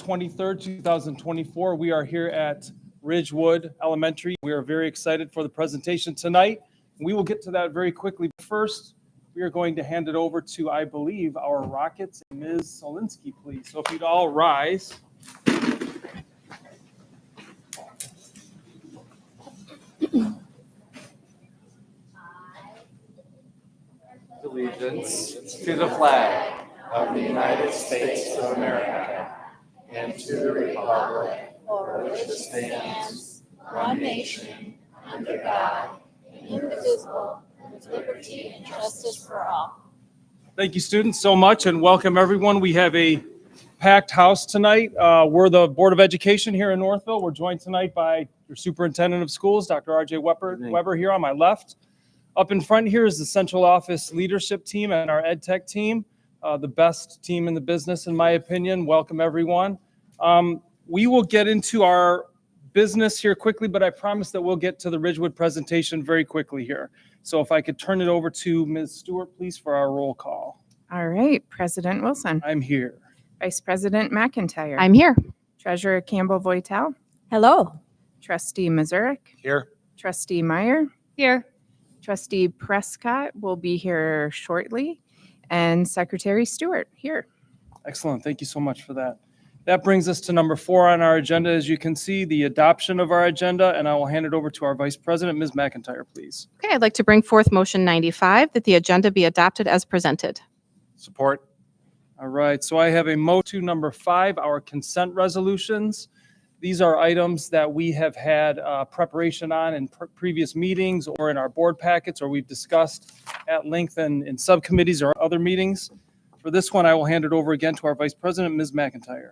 23rd, 2024. We are here at Ridgewood Elementary. We are very excited for the presentation tonight. We will get to that very quickly. First, we are going to hand it over to, I believe, our Rockets, Ms. Solinsky, please. So if you'd all rise. Allegiance to the flag of the United States of America and to the republic for which it stands, one nation, under God, indivisible, with liberty and justice for all. Thank you, students, so much, and welcome everyone. We have a packed house tonight. We're the Board of Education here in Northville. We're joined tonight by your Superintendent of Schools, Dr. R.J. Weber here on my left. Up in front here is the central office leadership team and our ed tech team, the best team in the business, in my opinion. Welcome, everyone. We will get into our business here quickly, but I promise that we'll get to the Ridgewood presentation very quickly here. So if I could turn it over to Ms. Stewart, please, for our roll call. All right, President Wilson. I'm here. Vice President McIntyre. I'm here. Treasurer Campbell-Voitel. Hello. Trustee Mazurek. Here. Trustee Meyer. Here. Trustee Prescott will be here shortly. And Secretary Stewart here. Excellent. Thank you so much for that. That brings us to number 4 on our agenda. As you can see, the adoption of our agenda, and I will hand it over to our Vice President, Ms. McIntyre, please. Okay, I'd like to bring forth motion 95 that the agenda be adopted as presented. Support. All right, so I have a motion to number 5, our consent resolutions. These are items that we have had preparation on in previous meetings or in our board packets, or we've discussed at length in subcommittees or other meetings. For this one, I will hand it over again to our Vice President, Ms. McIntyre.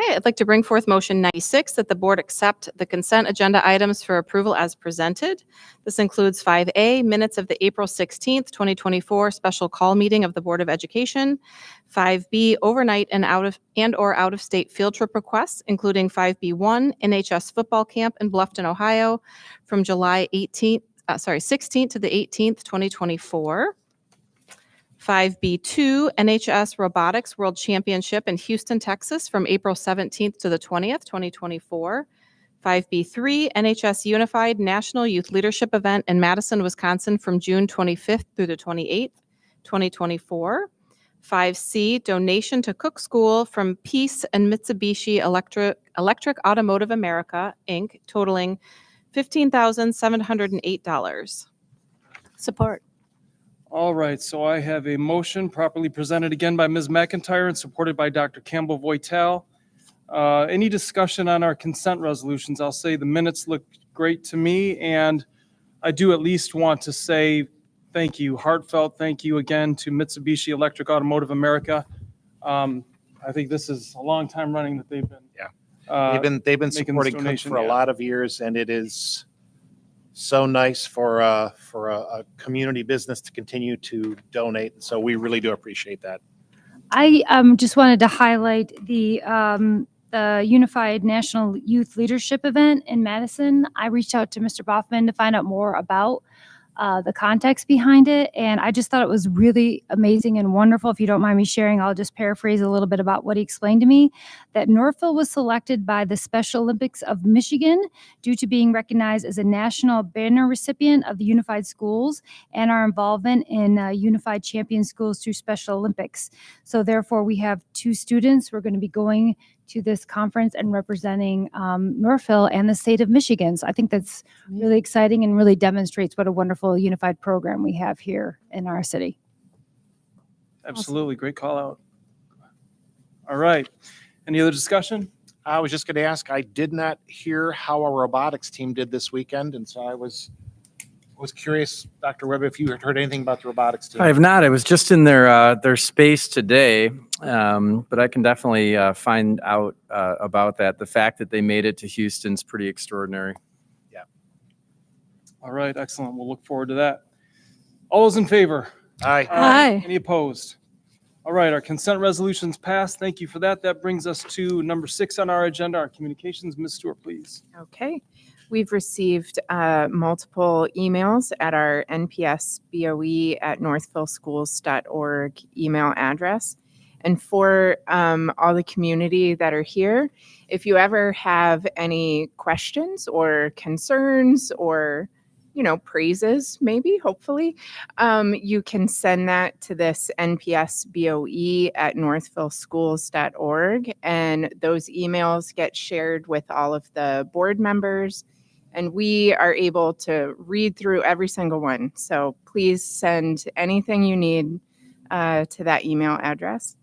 Okay, I'd like to bring forth motion 96 that the board accept the consent agenda items for approval as presented. This includes 5A, minutes of the April 16th, 2024 special call meeting of the Board of Education, 5B, overnight and out of state field trip requests, including 5B1, NHS football camp in Bluffton, Ohio, from July 16th to the 18th, 2024. 5B2, NHS Robotics World Championship in Houston, Texas, from April 17th to the 20th, 2024. 5B3, NHS Unified National Youth Leadership Event in Madison, Wisconsin, from June 25th through the 28th, 2024. 5C, donation to Cook School from Peace and Mitsubishi Electric Automotive America, Inc., totaling $15,708. Support. All right, so I have a motion properly presented again by Ms. McIntyre and supported by Dr. Campbell-Voitel. Any discussion on our consent resolutions? I'll say the minutes look great to me, and I do at least want to say thank you, heartfelt thank you again to Mitsubishi Electric Automotive America. I think this is a long time running that they've been They've been supporting Cook for a lot of years, and it is so nice for a community business to continue to donate. So we really do appreciate that. I just wanted to highlight the Unified National Youth Leadership event in Madison. I reached out to Mr. Boffman to find out more about the context behind it, and I just thought it was really amazing and wonderful. If you don't mind me sharing, I'll just paraphrase a little bit about what he explained to me, that Northville was selected by the Special Olympics of Michigan due to being recognized as a national banner recipient of the Unified Schools and our involvement in Unified Champion Schools through Special Olympics. So therefore, we have 2 students who are going to be going to this conference and representing Northville and the state of Michigan. So I think that's really exciting and really demonstrates what a wonderful unified program we have here in our city. Absolutely, great call out. All right, any other discussion? I was just going to ask, I did not hear how our robotics team did this weekend, and so I was curious, Dr. Webb, if you had heard anything about the robotics team. I have not. I was just in their space today, but I can definitely find out about that. The fact that they made it to Houston is pretty extraordinary. Yeah. All right, excellent. We'll look forward to that. All those in favor? Aye. Aye. Any opposed? All right, our consent resolutions passed. Thank you for that. That brings us to number 6 on our agenda, our communications. Ms. Stewart, please. Okay. We've received multiple emails at our NPSBOE@northvilleschools.org email address. And for all the community that are here, if you ever have any questions or concerns or, praises, maybe, hopefully, you can send that to this npsboe@northvilleschools.org. And those emails get shared with all of the board members. And we are able to read through every single one. So please send anything you need to that email address.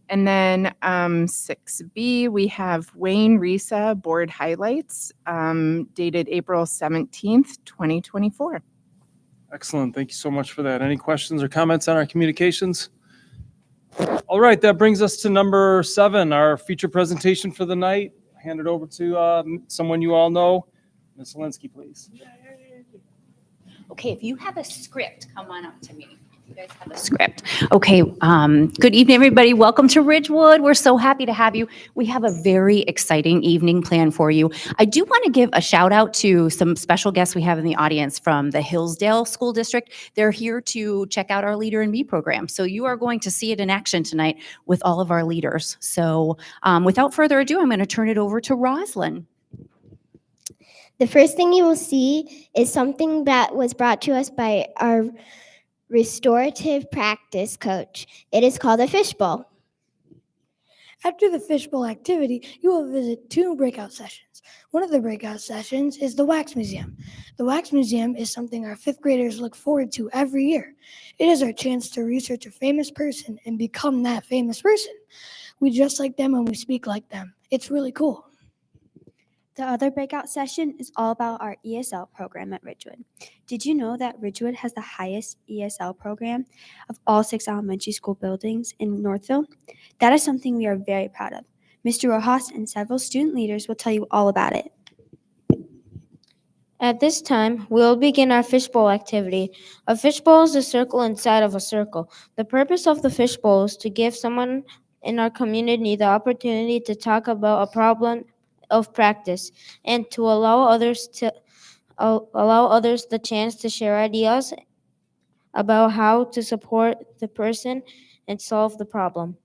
And then 6B, we have Wayne Risa board highlights dated April 17th, 2024. Excellent. Thank you so much for that. Any questions or comments on our communications? All right, that brings us to number 7, our feature presentation for the night. Hand it over to someone you all know. Ms. Linsky, please. Okay, if you have a script, come on up to me. You guys have a script. Okay, good evening, everybody. Welcome to Ridgewood. We're so happy to have you. We have a very exciting evening planned for you. I do want to give a shout out to some special guests we have in the audience from the Hillsdale School District. They're here to check out our Leader in Me program. So you are going to see it in action tonight with all of our leaders. So without further ado, I'm going to turn it over to Roslyn. The first thing you will see is something that was brought to us by our restorative practice coach. It is called a fishbowl. After the fishbowl activity, you will visit 2 breakout sessions. One of the breakout sessions is the Wax Museum. The Wax Museum is something our 5th graders look forward to every year. It is our chance to research a famous person and become that famous person. We dress like them and we speak like them. It's really cool. The other breakout session is all about our ESL program at Ridgewood. Did you know that Ridgewood has the highest ESL program of all 6 elementary school buildings in Northville? That is something we are very proud of. Mr. Rojas and several student leaders will tell you all about it. At this time, we'll begin our fishbowl activity. A fishbowl is a circle inside of a circle. The purpose of the fishbowl is to give someone in our community the opportunity to talk about a problem of practice and to allow others the chance to share ideas about how to support the person and solve the problem.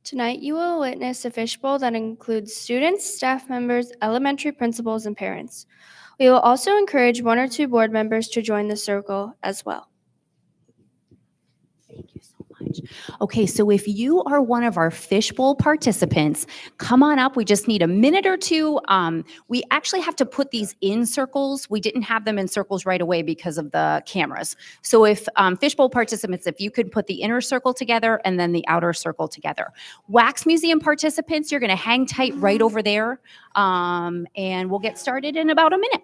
Tonight, you will witness a fishbowl that includes students, staff members, elementary principals, and parents. We will also encourage 1 or 2 board members to join the circle as well. Thank you so much. Okay, so if you are one of our fishbowl participants, come on up. We just need a minute or 2. We actually have to put these in circles. We didn't have them in circles right away because of the cameras. So if fishbowl participants, if you could put the inner circle together and then the outer circle together. Wax Museum participants, you're going to hang tight right over there, and we'll get started in about a minute.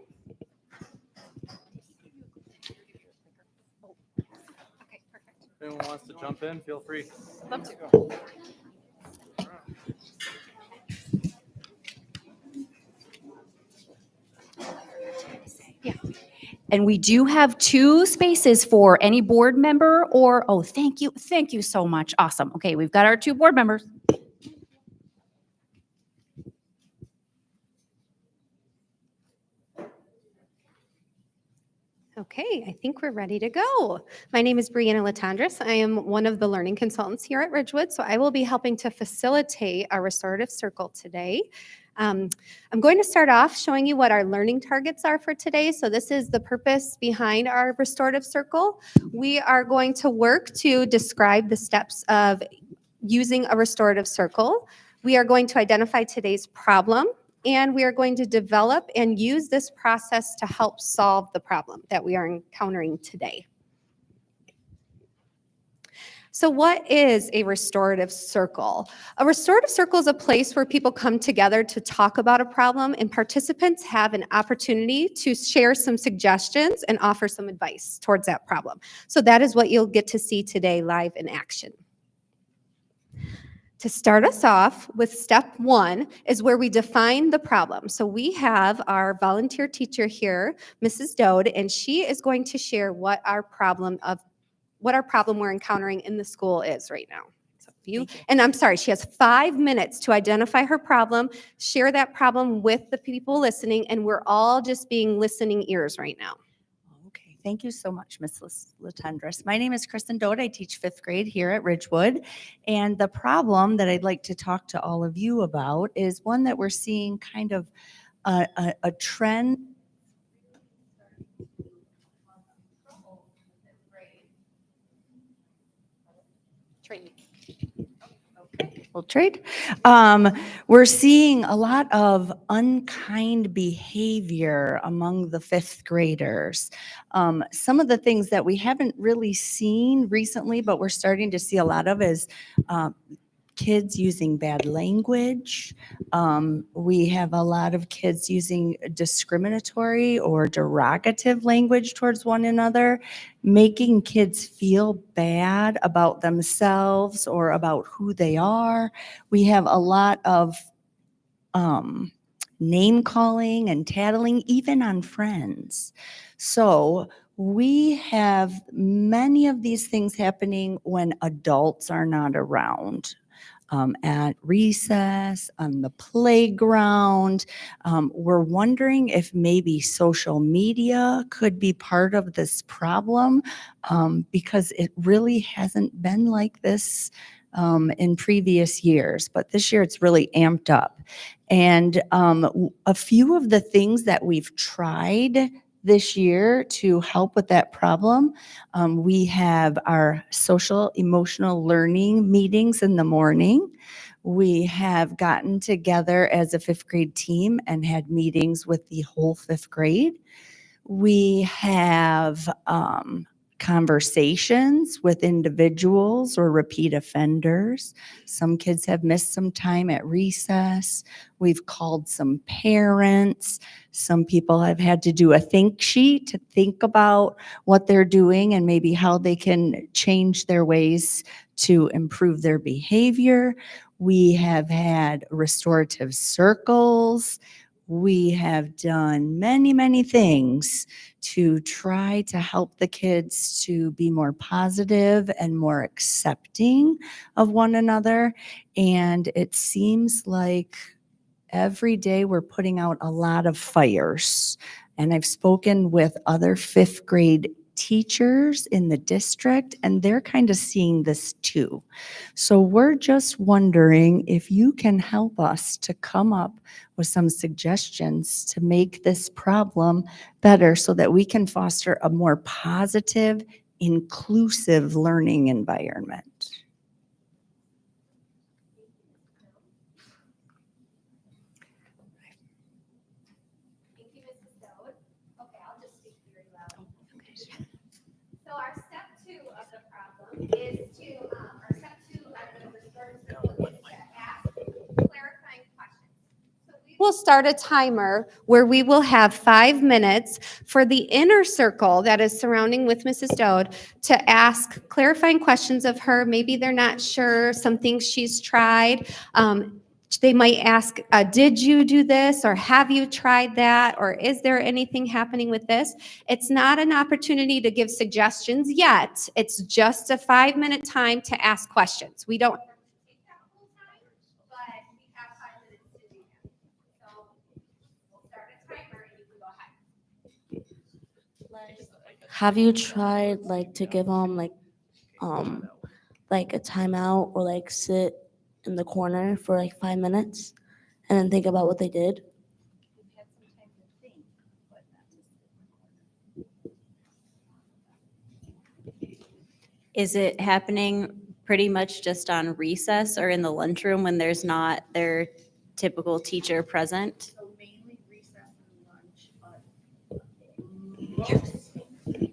If anyone wants to jump in, feel free. Love to. Yeah. And we do have 2 spaces for any board member or, oh, thank you so much. Awesome. Okay, we've got our 2 board members. Okay, I think we're ready to go. My name is Brianna Latandris. I am one of the learning consultants here at Ridgewood, so I will be helping to facilitate our restorative circle today. I'm going to start off showing you what our learning targets are for today. So this is the purpose behind our restorative circle. We are going to work to describe the steps of using a restorative circle. We are going to identify today's problem, and we are going to develop and use this process to help solve the problem that we are encountering today. So what is a restorative circle? A restorative circle is a place where people come together to talk about a problem, and participants have an opportunity to share some suggestions and offer some advice towards that problem. So that is what you'll get to see today live in action. To start us off with step 1 is where we define the problem. So we have our volunteer teacher here, Mrs. Dode, and she is going to share what our problem we're encountering in the school is right now. So and I'm sorry, she has 5 minutes to identify her problem, share that problem with the people listening, and we're all just being listening ears right now. Okay, Thank you so much, Ms. Latendress. My name is Kristen Dodd. I teach 5th grade here at Ridgewood. And the problem that I'd like to talk to all of you about is one that we're seeing kind of a trend. Trade. We're seeing a lot of unkind behavior among the 5th graders. Some of the things that we haven't really seen recently, but we're starting to see a lot of is kids using bad language. We have a lot of kids using discriminatory or derogative language towards one another, making kids feel bad about themselves or about who they are. We have a lot of name calling and tattling, even on friends. So we have many of these things happening when adults are not around. At recess, on the playground. We're wondering if maybe social media could be part of this problem because it really hasn't been like this in previous years, but this year it's really amped up. And a few of the things that we've tried this year to help with that problem. We have our social emotional learning meetings in the morning. We have gotten together as a 5th grade team and had meetings with the whole 5th grade. We have conversations with individuals or repeat offenders. Some kids have missed some time at recess. We've called some parents. Some people have had to do a think sheet to think about what they're doing and maybe how they can change their ways to improve their behavior. We have had restorative circles. We have done many, many things to try to help the kids to be more positive and more accepting of one another. And it seems like every day we're putting out a lot of fires. And I've spoken with other 5th grade teachers in the district, and they're kind of seeing this too. So we're just wondering if you can help us to come up with some suggestions to make this problem better so that we can foster a more positive, inclusive learning environment. Thank you, Mrs. Dodd. Okay, I'll just speak very loud. So our step 2 of the problem is to, our step 2 of the restorative circle is to ask clarifying questions. So We'll start a timer where we will have 5 minutes for the inner circle that is surrounding with Mrs. Dodd to ask clarifying questions of her. Maybe they're not sure, some things she's tried. They might ask, did you do this, or have you tried that, or is there anything happening with this? It's not an opportunity to give suggestions yet. It's just a 5-minute time to ask questions. We don't take that whole time, but we have 5 minutes to do that. So we'll start a timer and you can go ahead. Have you tried to give them a timeout or sit in the corner for 5 minutes and then think about what they did? Is it happening pretty much just on recess or in the lunchroom when there's not their typical teacher present?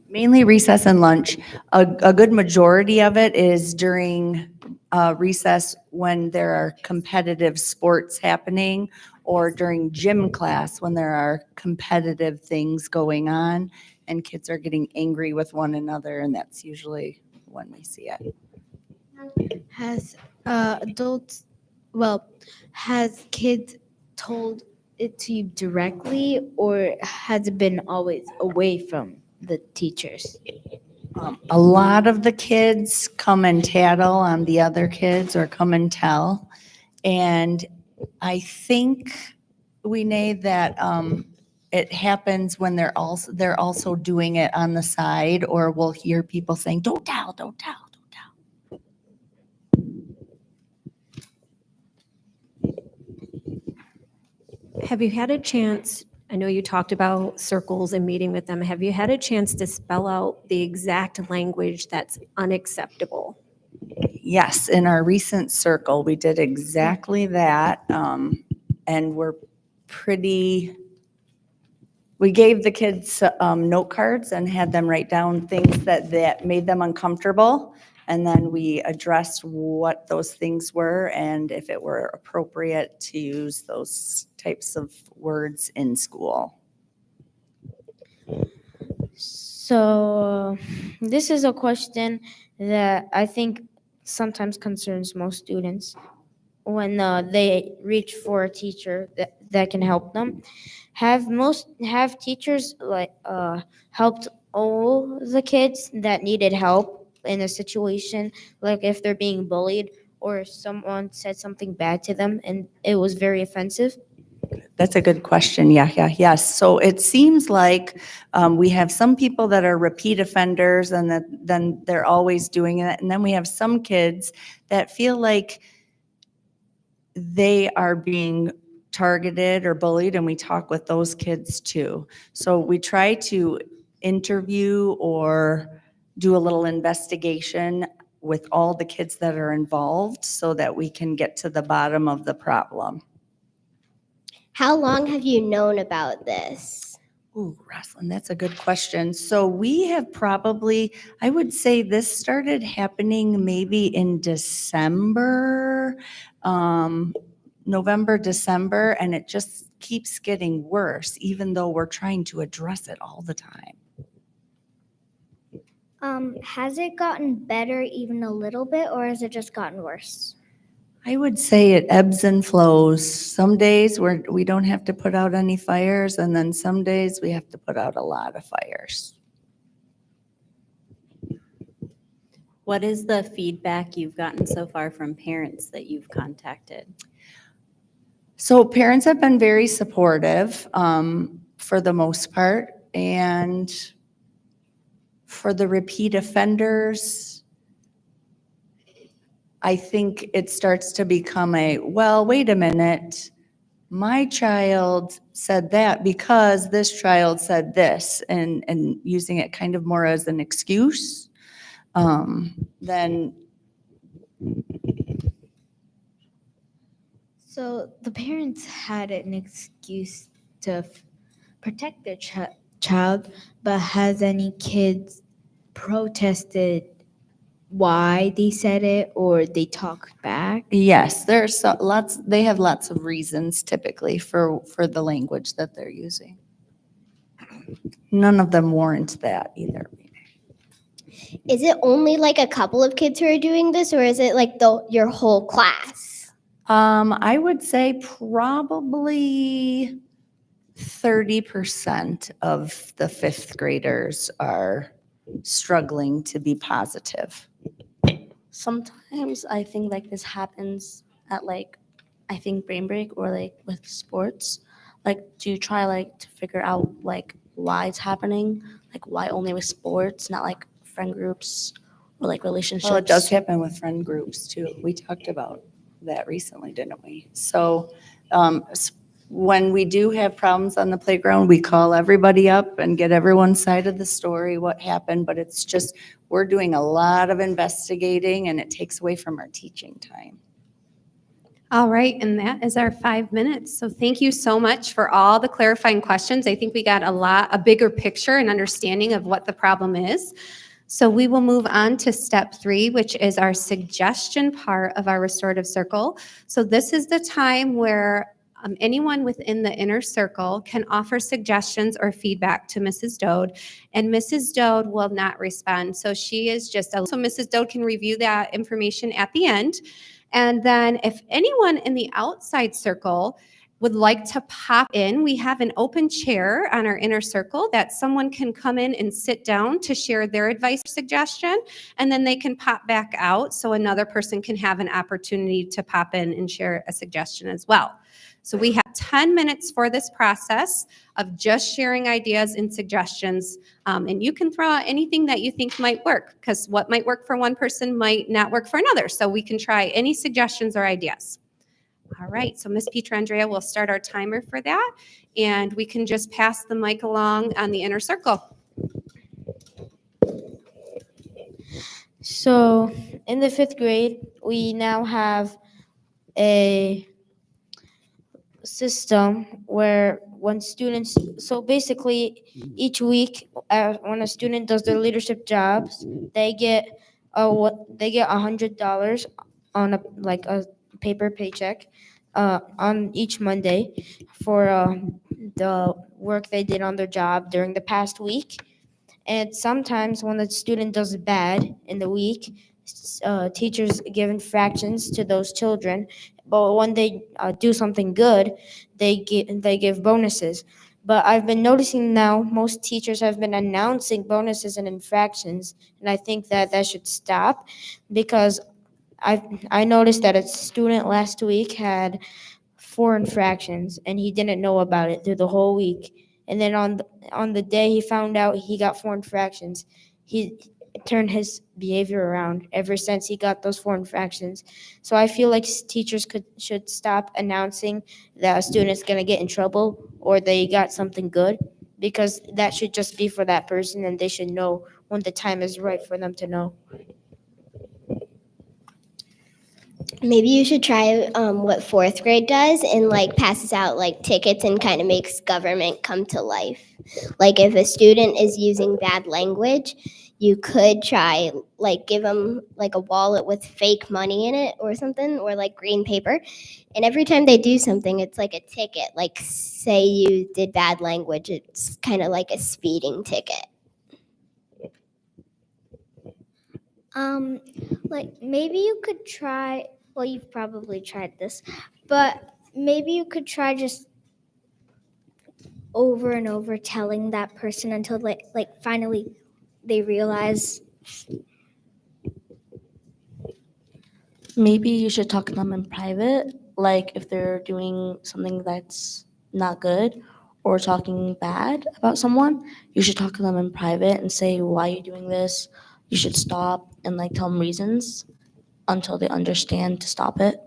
Mainly recess and lunch. A good majority of it is during recess when there are competitive sports happening, or during gym class when there are competitive things going on and kids are getting angry with one another, and that's usually when we see it. Has has kids told it to you directly, or has it been always away from the teachers? A lot of the kids come and tattle on the other kids or come and tell. And I think we need that it happens when they're also doing it on the side, or we'll hear people saying, don't tell, don't tell, don't tell. Have you had a chance, I know you talked about circles and meeting with them, have you had a chance to spell out the exact language that's unacceptable? Yes, in our recent circle, we did exactly that. And we gave the kids note cards and had them write down things that made them uncomfortable. And then we addressed what those things were and if it were appropriate to use those types of words in school. So this is a question that I think sometimes concerns most students when they reach for a teacher that can help them. Have teachers helped all the kids that needed help in a situation, like if they're being bullied or someone said something bad to them and it was very offensive? That's a good question. Yes. So it seems like we have some people that are repeat offenders and then they're always doing it. And then we have some kids that feel like they are being targeted or bullied, and we talk with those kids too. So we try to interview or do a little investigation with all the kids that are involved so that we can get to the bottom of the problem. How long have you known about this? Ooh, Roslyn, that's a good question. So we have I would say this started happening maybe in December, November, December, and it just keeps getting worse, even though we're trying to address it all the time. Has it gotten better even a little bit, or has it just gotten worse? I would say it ebbs and flows. Some days we don't have to put out any fires, and then some days we have to put out a lot of fires. What is the feedback you've gotten so far from parents that you've contacted? So parents have been very supportive for the most part, and for the repeat offenders, I think it starts to become well, wait a minute, my child said that because this child said this, and using it kind of more as an excuse than. So the parents had an excuse to protect their child, but has any kids protested why they said it or they talked back? Yes, there's lots. They have lots of reasons typically for the language that they're using. None of them warrant that either. Is it only like a couple of kids who are doing this, or is it like your whole class? I would say probably 30% of the fifth graders are struggling to be positive. Sometimes I think like this happens at I think brain break or with sports. Do you try to figure out why it's happening? Why only with sports, not friend groups or relationships? Well, it does happen with friend groups too. We talked about that recently, didn't we? So when we do have problems on the playground, we call everybody up and get everyone's side of the story, what happened, but it's just, we're doing a lot of investigating and it takes away from our teaching time. All right, and that is our 5 minutes. So thank you so much for all the clarifying questions. I think we got a bigger picture and understanding of what the problem is. So we will move on to step 3, which is our suggestion part of our restorative circle. So this is the time where anyone within the inner circle can offer suggestions or feedback to Mrs. Dode, and Mrs. Dode will not respond. So she is so Mrs. Dode can review that information at the end. And then if anyone in the outside circle would like to pop in, we have an open chair on our inner circle that someone can come in and sit down to share their advice or suggestion, and then they can pop back out so another person can have an opportunity to pop in and share a suggestion as well. So we have 10 minutes for this process of just sharing ideas and suggestions. And you can throw out anything that you think might work, because what might work for one person might not work for another. So we can try any suggestions or ideas. All right, so Ms. Pietrandrea will start our timer for that, and we can just pass the mic along on the inner circle. So in the 5th grade, we now have a system where when students, so basically each week when a student does their leadership jobs, they get $100 on a paper paycheck on each Monday for the work they did on their job during the past week. And sometimes when the student does bad in the week, teachers give infractions to those children. But when they do something good, they give bonuses. But I've been noticing now most teachers have been announcing bonuses and infractions, and I think that should stop, because I noticed that a student last week had 4 infractions and he didn't know about it through the whole week. And then on the day he found out he got 4 infractions, he turned his behavior around ever since he got those 4 infractions. So I feel like teachers should stop announcing that a student's going to get in trouble or they got something good, because that should just be for that person, and they should know when the time is right for them to know. Maybe you should try what 4th grade does and like passes out like tickets and kind of makes government come to life. Like if a student is using bad language, you could try like give them like a wallet with fake money in it or something, or like green paper. And every time they do something, it's like a ticket. Like say you did bad language, it's kind of like a speeding ticket. Like maybe you could try, well, you've probably tried this, but maybe you could try just over and over telling that person until like finally they realize. Maybe you should talk to them in private, like if they're doing something that's not good or talking bad about someone, you should talk to them in private and say, why are you doing this? You should stop, and like tell them reasons until they understand to stop it.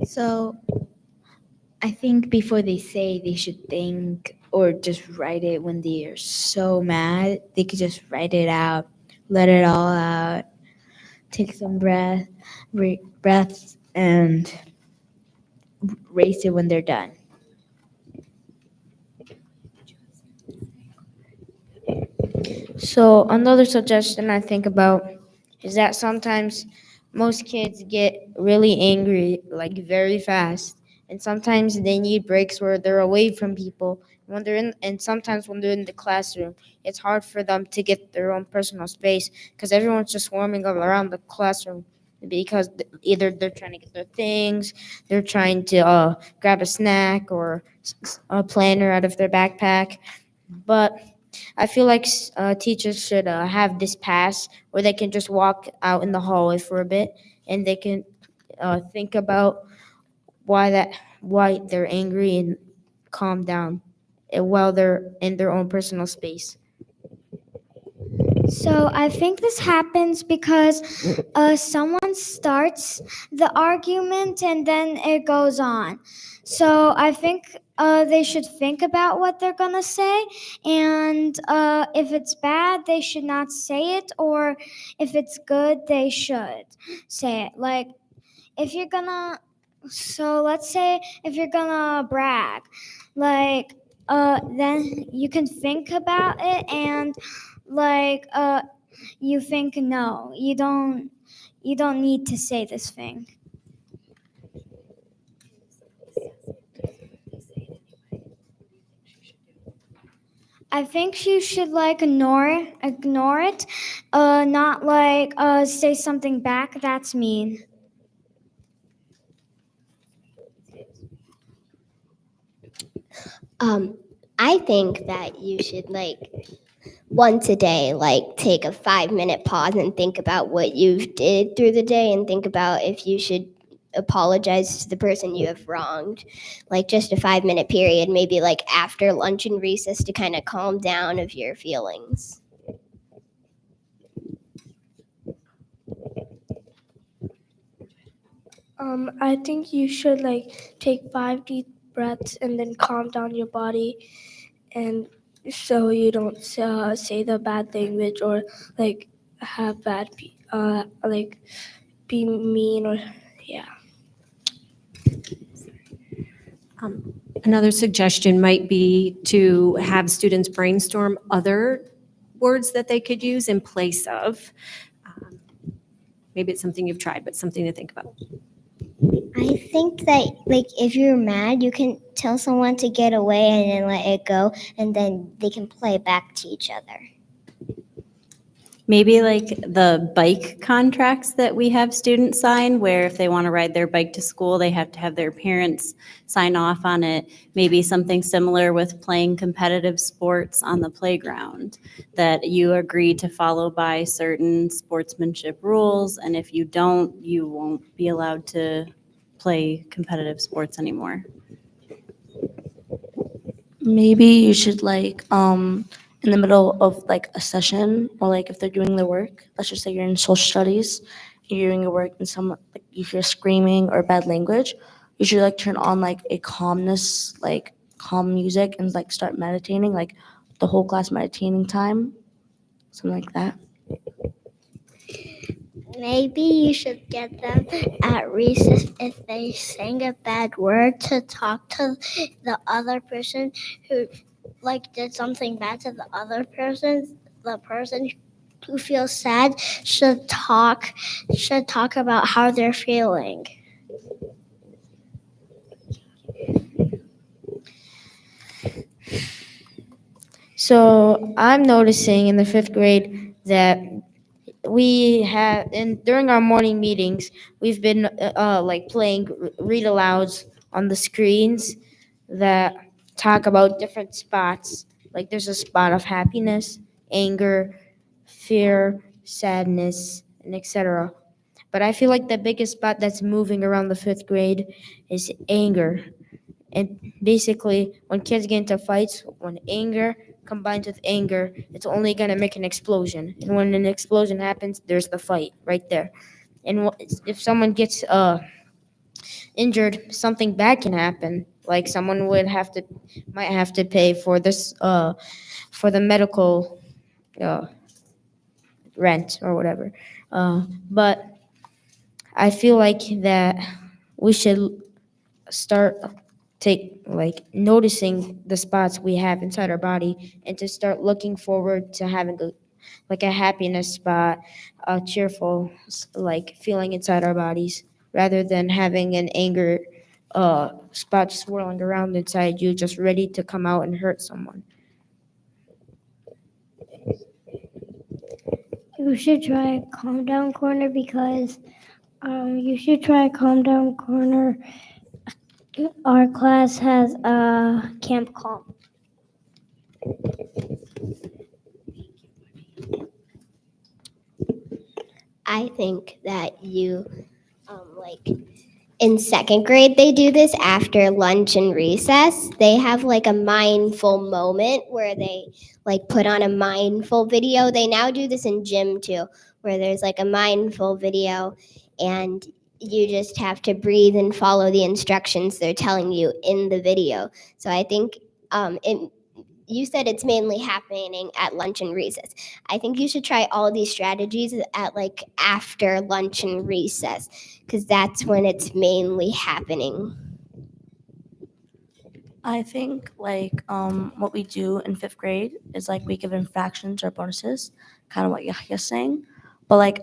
So I think before they say, they should think or just write it when they are so mad. They could just write it out, let it all out, take some breaths, and erase it when they're done. So another suggestion I think about is that sometimes most kids get really angry like very fast, and sometimes they need breaks where they're away from people. And sometimes when they're in the classroom, it's hard for them to get their own personal space because everyone's just swarming around the classroom, because either they're trying to get their things, they're trying to grab a snack or a planner out of their backpack. But I feel like teachers should have this pass where they can just walk out in the hallway for a bit, and they can think about why they're angry and calm down while they're in their own personal space. So I think this happens because someone starts the argument and then it goes on. So I think they should think about what they're gonna say, and if it's bad, they should not say it, or if it's good, they should say it. Like if you're gonna, so let's say if you're gonna brag, like then you can think about it, and like you think, no, you don't need to say this thing. I think you should like ignore it, not like say something back that's mean. I think that you should like once a day, like take a 5-minute pause and think about what you did through the day and think about if you should apologize to the person you have wronged. Like just a 5-minute period, maybe like after lunch and recess to kind of calm down of your feelings. I think you should like take 5 deep breaths and then calm down your body, and so you don't say the bad language or like have bad like be mean or yeah. Another suggestion might be to have students brainstorm other words that they could use in place of. Maybe it's something you've tried, but something to think about. I think that like if you're mad, you can tell someone to get away and then let it go, and then they can play back to each other. Maybe like the bike contracts that we have students sign, where if they want to ride their bike to school, they have to have their parents sign off on it. Maybe something similar with playing competitive sports on the playground, that you agree to follow by certain sportsmanship rules, and if you don't, you won't be allowed to play competitive sports anymore. Maybe you should like in the middle of like a session, or like if they're doing their work, let's just say you're in social studies, you're doing your work and someone like you hear screaming or bad language, you should like turn on like a calmness, like calm music, and like start meditating, like the whole class meditating time, something like that. Maybe you should get them at recess if they saying a bad word to talk to the other person who like did something bad to the other person. The person who feels sad should talk about how they're feeling. So I'm noticing in the 5th grade that we have, and during our morning meetings, we've been like playing read alouds on the screens that talk about different spots. Like there's a spot of happiness, anger, fear, sadness, and etc. But I feel like the biggest spot that's moving around the 5th grade is anger. And basically, when kids get into fights, when anger combines with anger, it's only going to make an explosion. And when an explosion happens, there's the fight right there. And if someone gets injured, something bad can happen. Like someone might have to pay for this, for the medical rent or whatever. But I feel like that we should start noticing the spots we have inside our body, and to start looking forward to having a happiness spot, a cheerful like feeling inside our bodies, rather than having an anger spot swirling around inside you, just ready to come out and hurt someone. You should try calm down corner because you should try calm down corner. Our class has a camp calm. I think that you like in 2nd grade they do this after lunch and recess. They have like a mindful moment where they like put on a mindful video. They now do this in gym too, where there's like a mindful video and you just have to breathe and follow the instructions they're telling you in the video. So I think you said it's mainly happening at lunch and recess. I think you should try all these strategies at like after lunch and recess, because that's when it's mainly happening. I think like what we do in 5th grade is like we give infractions or bonuses, kind of what Yahya's saying, but like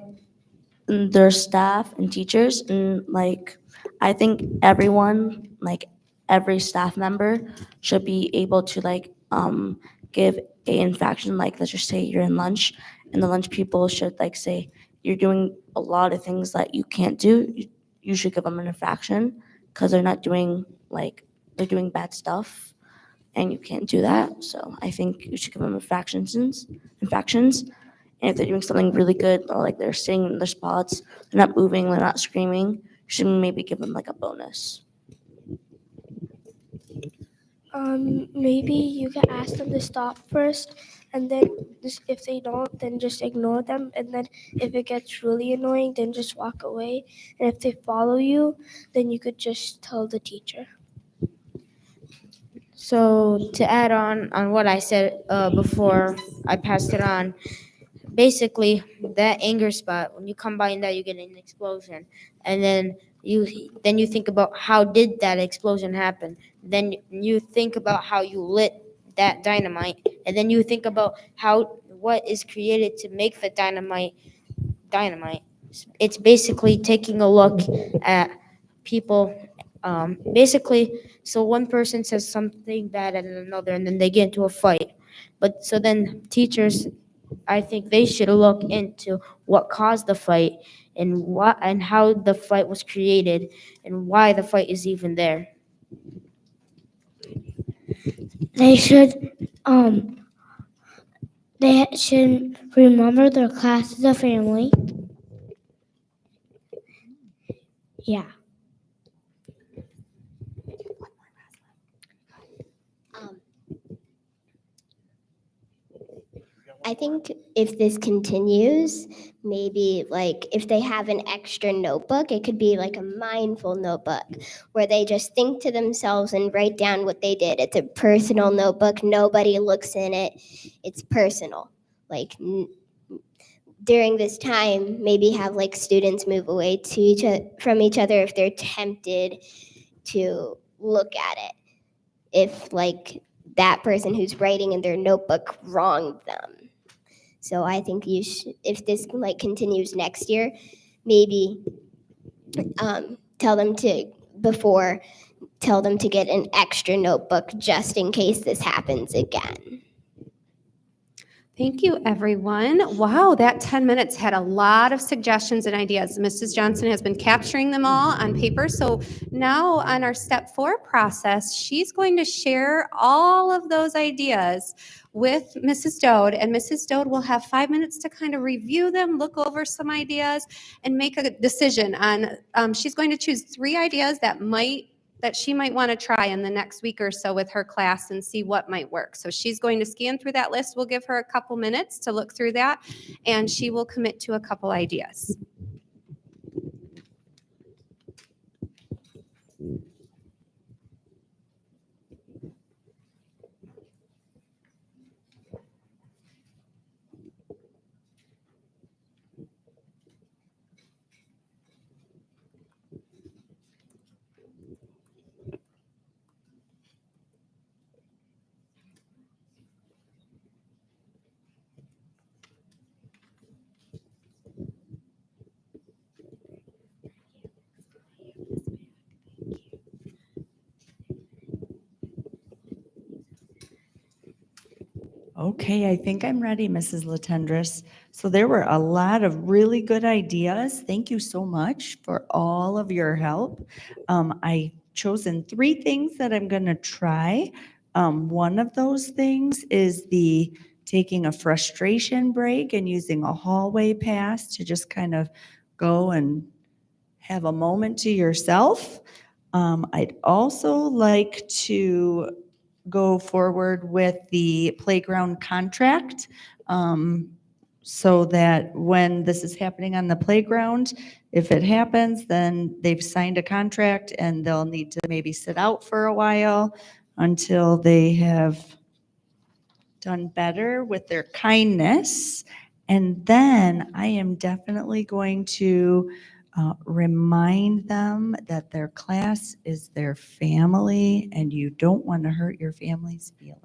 their staff and teachers, and like I think everyone, like every staff member should be able to like give a infraction. Like let's just say you're in lunch, and the lunch people should like say you're doing a lot of things that you can't do. You should give them an infraction because they're not doing like they're doing bad stuff. and you can't do that. So I think you should give them infractions. And if they're doing something really good, or like they're staying in their spots, they're not moving, they're not screaming, you should maybe give them like a bonus. Maybe you can ask them to stop first, and then if they don't, then just ignore them. And then if it gets really annoying, then just walk away. And if they follow you, then you could just tell the teacher. So to add on what I said before I passed it on, basically that anger spot, when you combine that, you get an explosion, and then you think about how did that explosion happen. Then you think about how you lit that dynamite, and then you think about what is created to make the dynamite. It's basically taking a look at people. Basically, so one person says something bad at another, and then they get into a fight. But so then teachers, I think they should look into what caused the fight and how the fight was created and why the fight is even there. They should remember their class as a family. Yeah. I think if this continues, maybe like if they have an extra notebook, it could be like a mindful notebook where they just think to themselves and write down what they did. It's a personal notebook. Nobody looks in it. It's personal. Like during this time, maybe have like students move away from each other if they're tempted to look at it. If like that person who's writing in their notebook wronged them. So I think if this like continues next year, maybe tell them to get an extra notebook just in case this happens again. Thank you, everyone. Wow, that 10 minutes had a lot of suggestions and ideas. Mrs. Johnson has been capturing them all on paper. So now on our step 4 process, she's going to share all of those ideas with Mrs. Dode, and Mrs. Dode will have 5 minutes to kind of review them, look over some ideas, and make a decision on, she's going to choose 3 ideas that she might want to try in the next week or so with her class and see what might work. So she's going to scan through that list. We'll give her a couple minutes to look through that, and she will commit to a couple ideas. Okay, I think I'm ready, Mrs. Latendress. So there were a lot of really good ideas. Thank you so much for all of your help. I chosen 3 things that I'm going to try. One of those things is taking a frustration break and using a hallway pass to just kind of go and have a moment to yourself. I'd also like to go forward with the playground contract, so that when this is happening on the playground, if it happens, then they've signed a contract and they'll need to maybe sit out for a while until they have done better with their kindness. And then I am definitely going to remind them that their class is their family and you don't want to hurt your family's feelings.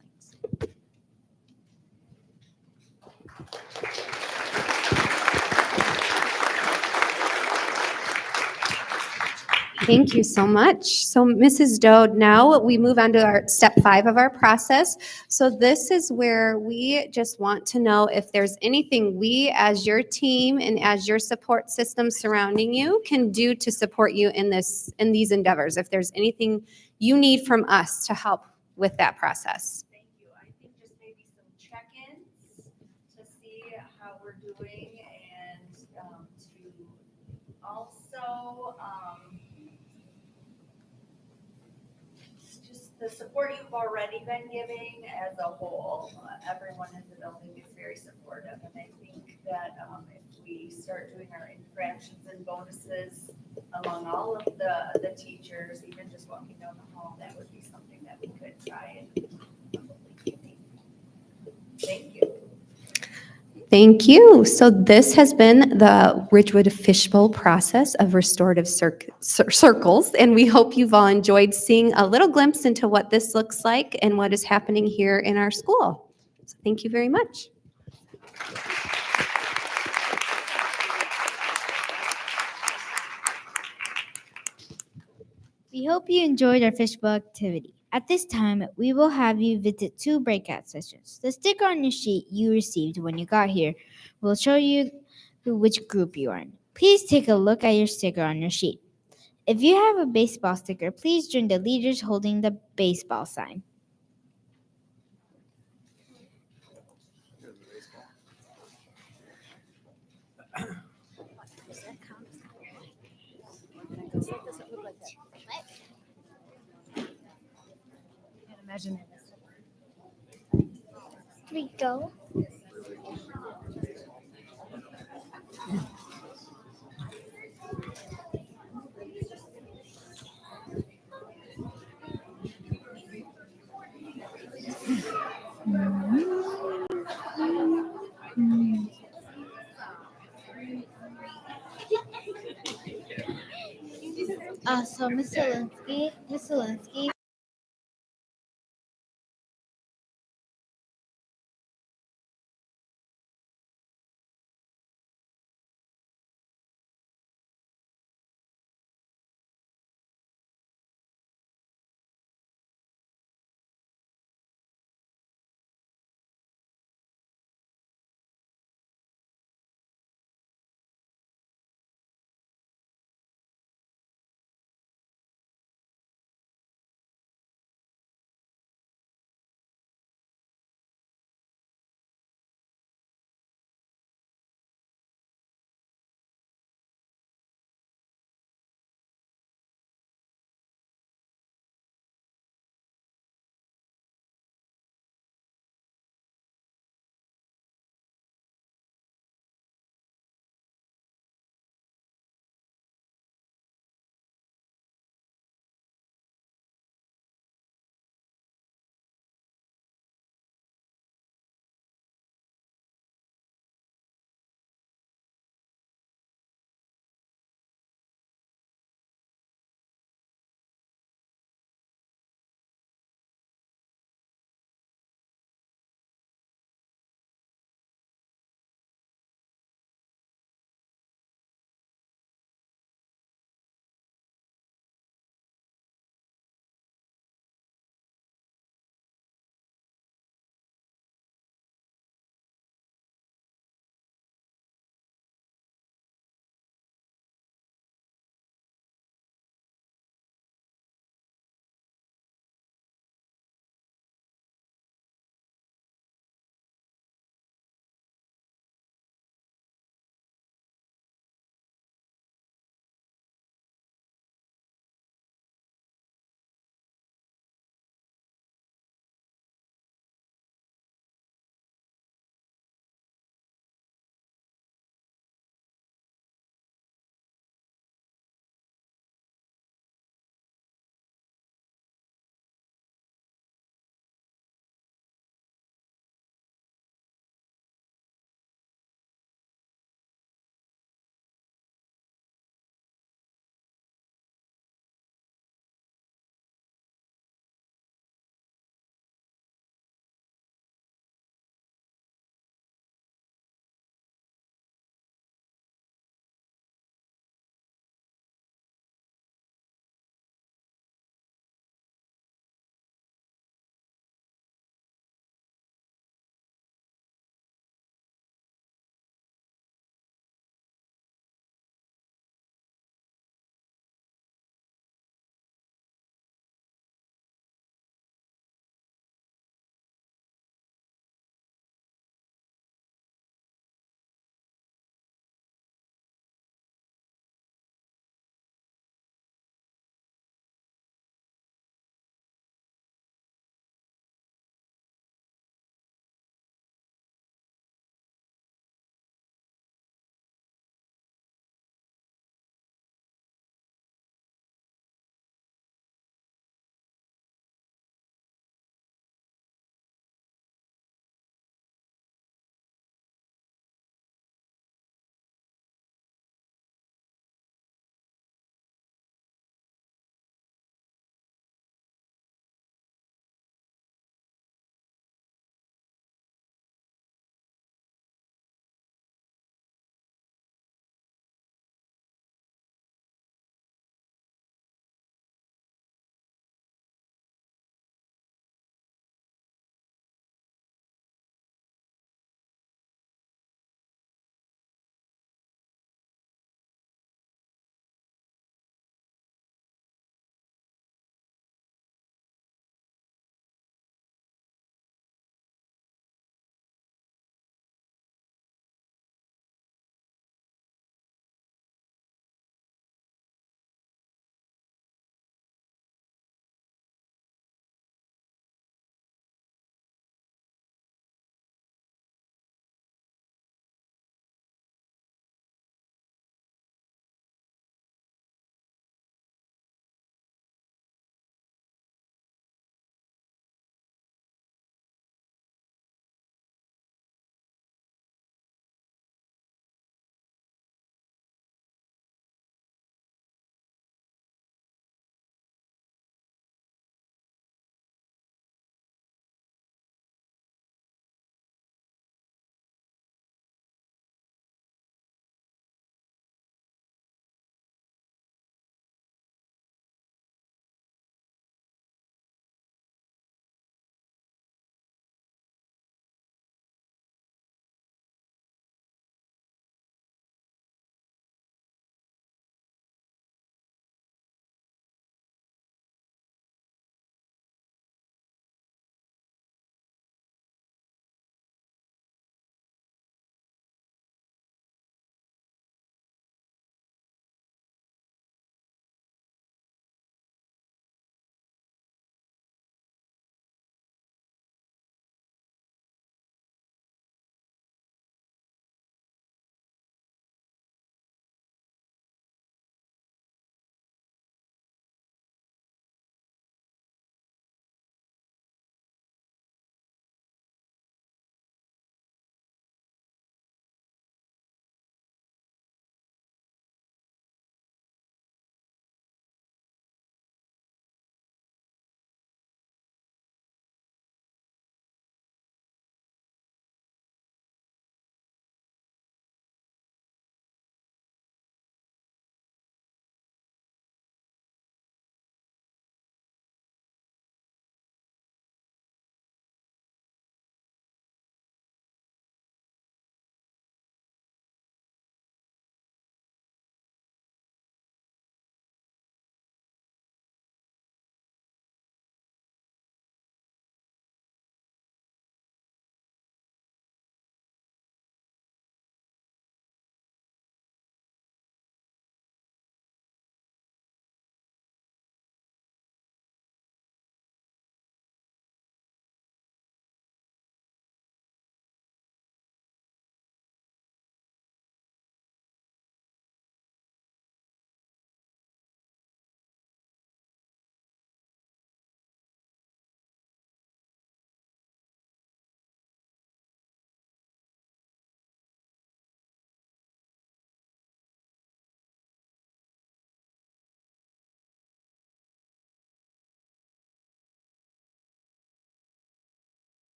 Thank you so much. So Mrs. Dode, now we move on to our step 5 of our process. So this is where we just want to know if there's anything we as your team and as your support system surrounding you can do to support you in these endeavors. If there's anything you need from us to help with that process? Thank you. I think just maybe some check-ins to see how we're doing and to also just the support you've already been giving as a whole. Everyone in the building is very supportive, and I think that if we start doing our infractions and bonuses among all of the teachers, even just walking down the hall, that would be something that we could try and probably. Thank you. Thank you. So this has been the Ridgewood Fishbowl process of restorative circles, and we hope you've all enjoyed seeing a little glimpse into what this looks like and what is happening here in our school. So thank you very much. We hope you enjoyed our fishbowl activity. At this time, we will have you visit 2 breakout sessions. The sticker on your sheet you received when you got here will show you which group you are in. Please take a look at your sticker on your sheet. If you have a baseball sticker, please join the leaders holding the baseball sign. Imagine Here we go. So Miss Zielinski,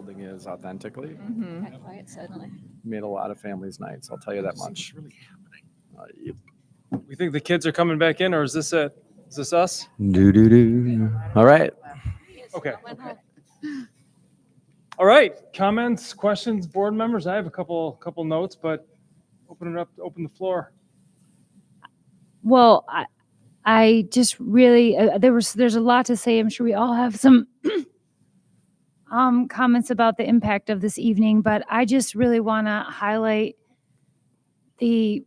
building is authentically. Got quiet suddenly. Made a lot of families' nights, I'll tell you that much. Yep. We think the kids are coming back in, or is this it? Is this us? Do. All right. Okay. All right. Comments, questions, board members? I have a couple notes, but open the floor. Well, I just really there's a lot to say. I'm sure we all have some comments about the impact of this evening, but I just really want to highlight the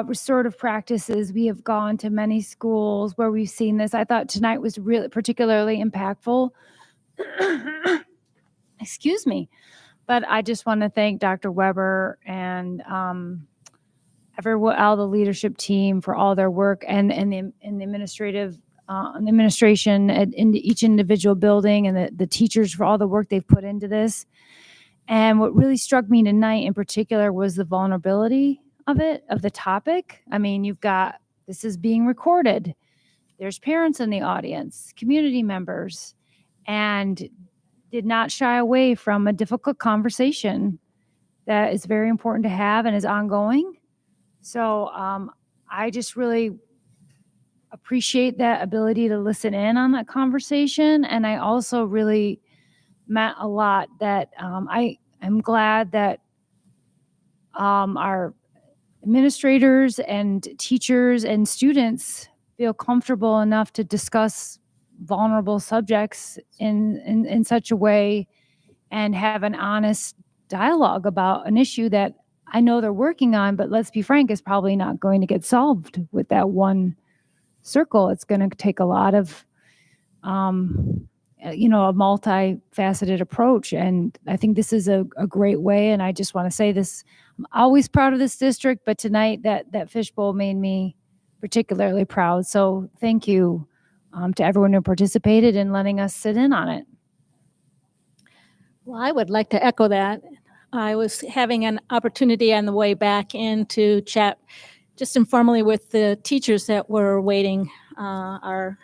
restorative practices. We have gone to many schools where we've seen this. I thought tonight was really particularly impactful. Excuse me. But I just want to thank Dr. Weber and all the leadership team for all their work and the administration in each individual building, and the teachers for all the work they've put into this. And what really struck me tonight in particular was the vulnerability of the topic. I mean, this is being recorded. There's parents in the audience, community members, and did not shy away from a difficult conversation that is very important to have and is ongoing. So I just really appreciate that ability to listen in on that conversation. And I also really meant a lot that I'm glad that our administrators and teachers and students feel comfortable enough to discuss vulnerable subjects in such a way and have an honest dialogue about an issue that I know they're working on, but let's be frank, is probably not going to get solved with that one circle. It's going to take a lot of, a multifaceted approach. And I think this is a great way. And I just want to say this, I'm always proud of this district, but tonight that fishbowl made me particularly proud. So thank you to everyone who participated in letting us sit in on it. Well, I would like to echo that. I was having an opportunity on the way back in to chat just informally with the teachers that were waiting our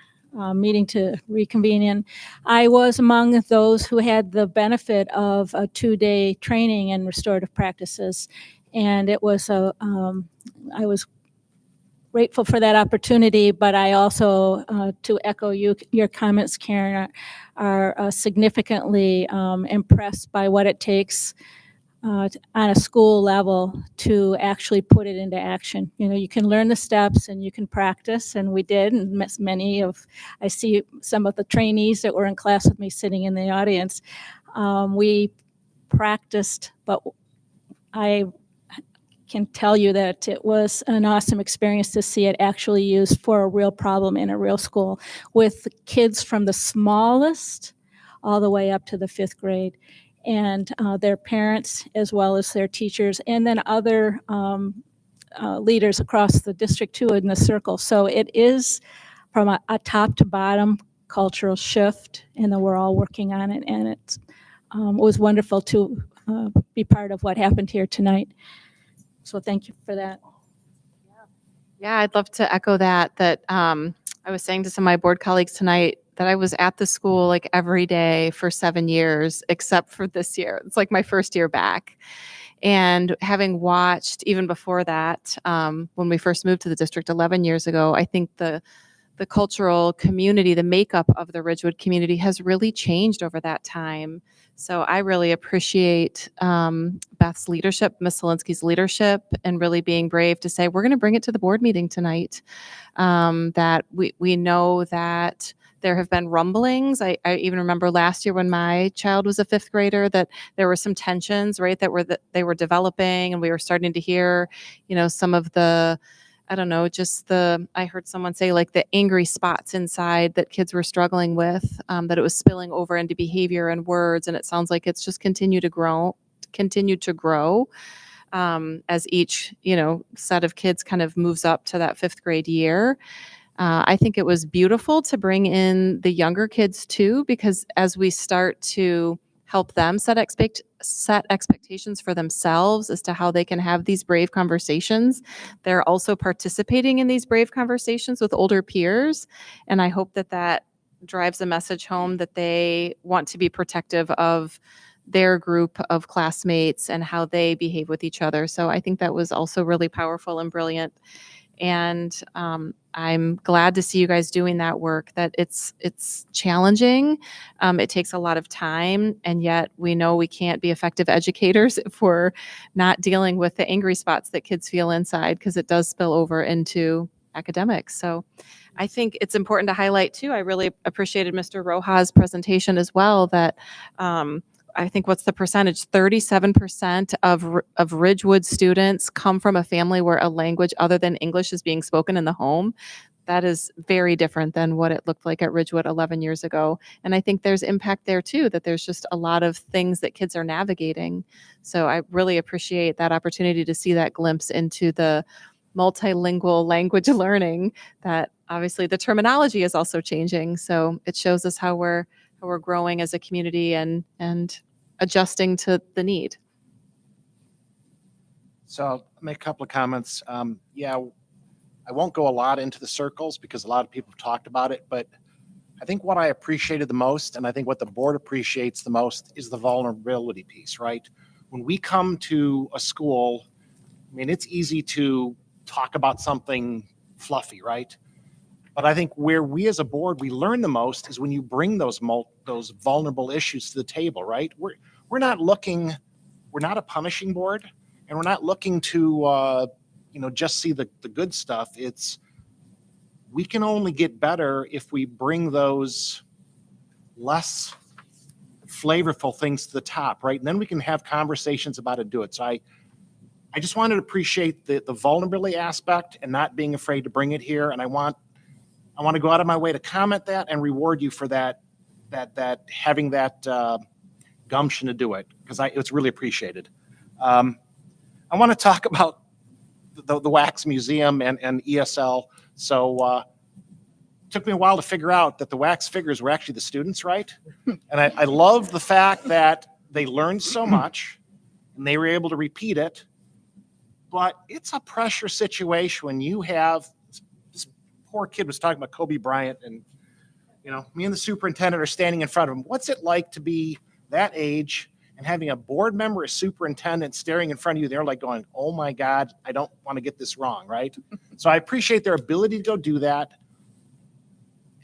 meeting to reconvene in. I was among those who had the benefit of a 2-day training in restorative practices. And it was I was grateful for that opportunity, but I also, to echo your comments, Karen, are significantly impressed by what it takes on a school level to actually put it into action. You can learn the steps and you can practice, and we did. And I see some of the trainees that were in class with me sitting in the audience. We practiced, but I can tell you that it was an awesome experience to see it actually used for a real problem in a real school with kids from the smallest all the way up to the 5th grade. And their parents, as well as their teachers, and then other leaders across the district too in the circle. So it is from a top to bottom cultural shift, and then we're all working on it. And it was wonderful to be part of what happened here tonight. So thank you for that. Yeah, I'd love to echo that I was saying to some of my board colleagues tonight that I was at the school like every day for 7 years, except for this year. It's like my first year back. And having watched even before that, when we first moved to the district 11 years ago, I think the cultural community, the makeup of the Ridgewood community has really changed over that time. So I really appreciate Beth's leadership, Ms. Solinsky's leadership, and really being brave to say, we're going to bring it to the board meeting tonight. That we know that there have been rumblings. I even remember last year when my child was a 5th grader that there were some tensions, right, they were developing, and we were starting to hear, some of the, I don't know, I heard someone say like the angry spots inside that kids were struggling with, that it was spilling over into behavior and words. And it sounds like it's just continued to grow as each, set of kids kind of moves up to that 5th grade year. I think it was beautiful to bring in the younger kids too, because as we start to help them set expectations for themselves as to how they can have these brave conversations, they're also participating in these brave conversations with older peers. And I hope that drives a message home that they want to be protective of their group of classmates and how they behave with each other. So I think that was also really powerful and brilliant. And I'm glad to see you guys doing that work. That it's challenging. It takes a lot of time, and yet we know we can't be effective educators if we're not dealing with the angry spots that kids feel inside, because it does spill over into academics. So I think it's important to highlight too. I really appreciated Mr. Rojas' presentation as well. That I think, what's the percentage? 37% of Ridgewood students come from a family where a language other than English is being spoken in the home. That is very different than what it looked like at Ridgewood 11 years ago. And I think there's impact there too, that there's just a lot of things that kids are navigating. So I really appreciate that opportunity to see that glimpse into the multilingual language learning, that obviously the terminology is also changing. So it shows us how we're growing as a community and adjusting to the need. So I'll make a couple of comments. Yeah, I won't go a lot into the circles because a lot of people have talked about it, but I think what I appreciated the most, and I think what the board appreciates the most, is the vulnerability piece, right? When we come to a school, I mean, it's easy to talk about something fluffy, right? But I think where we as a board, we learn the most is when you bring those vulnerable issues to the table, right? We're not a punishing board, and we're not looking to, just see the good stuff. We can only get better if we bring those less flavorful things to the top, right? And then we can have conversations about how to do it. So I just wanted to appreciate the vulnerability aspect and not being afraid to bring it here. And I want to go out of my way to comment that and reward you for that having that gumption to do it, because it's really appreciated. I want to talk about the Wax Museum and ESL. So it took me a while to figure out that the wax figures were actually the students, right? And I love the fact that they learned so much and they were able to repeat it. But it's a pressure situation when you have, this poor kid was talking about Kobe Bryant, and me and the superintendent are standing in front of him. What's it like to be that age and having a board member, a superintendent staring in front of you? They're like going, oh my God, I don't want to get this wrong, right? So I appreciate their ability to go do that.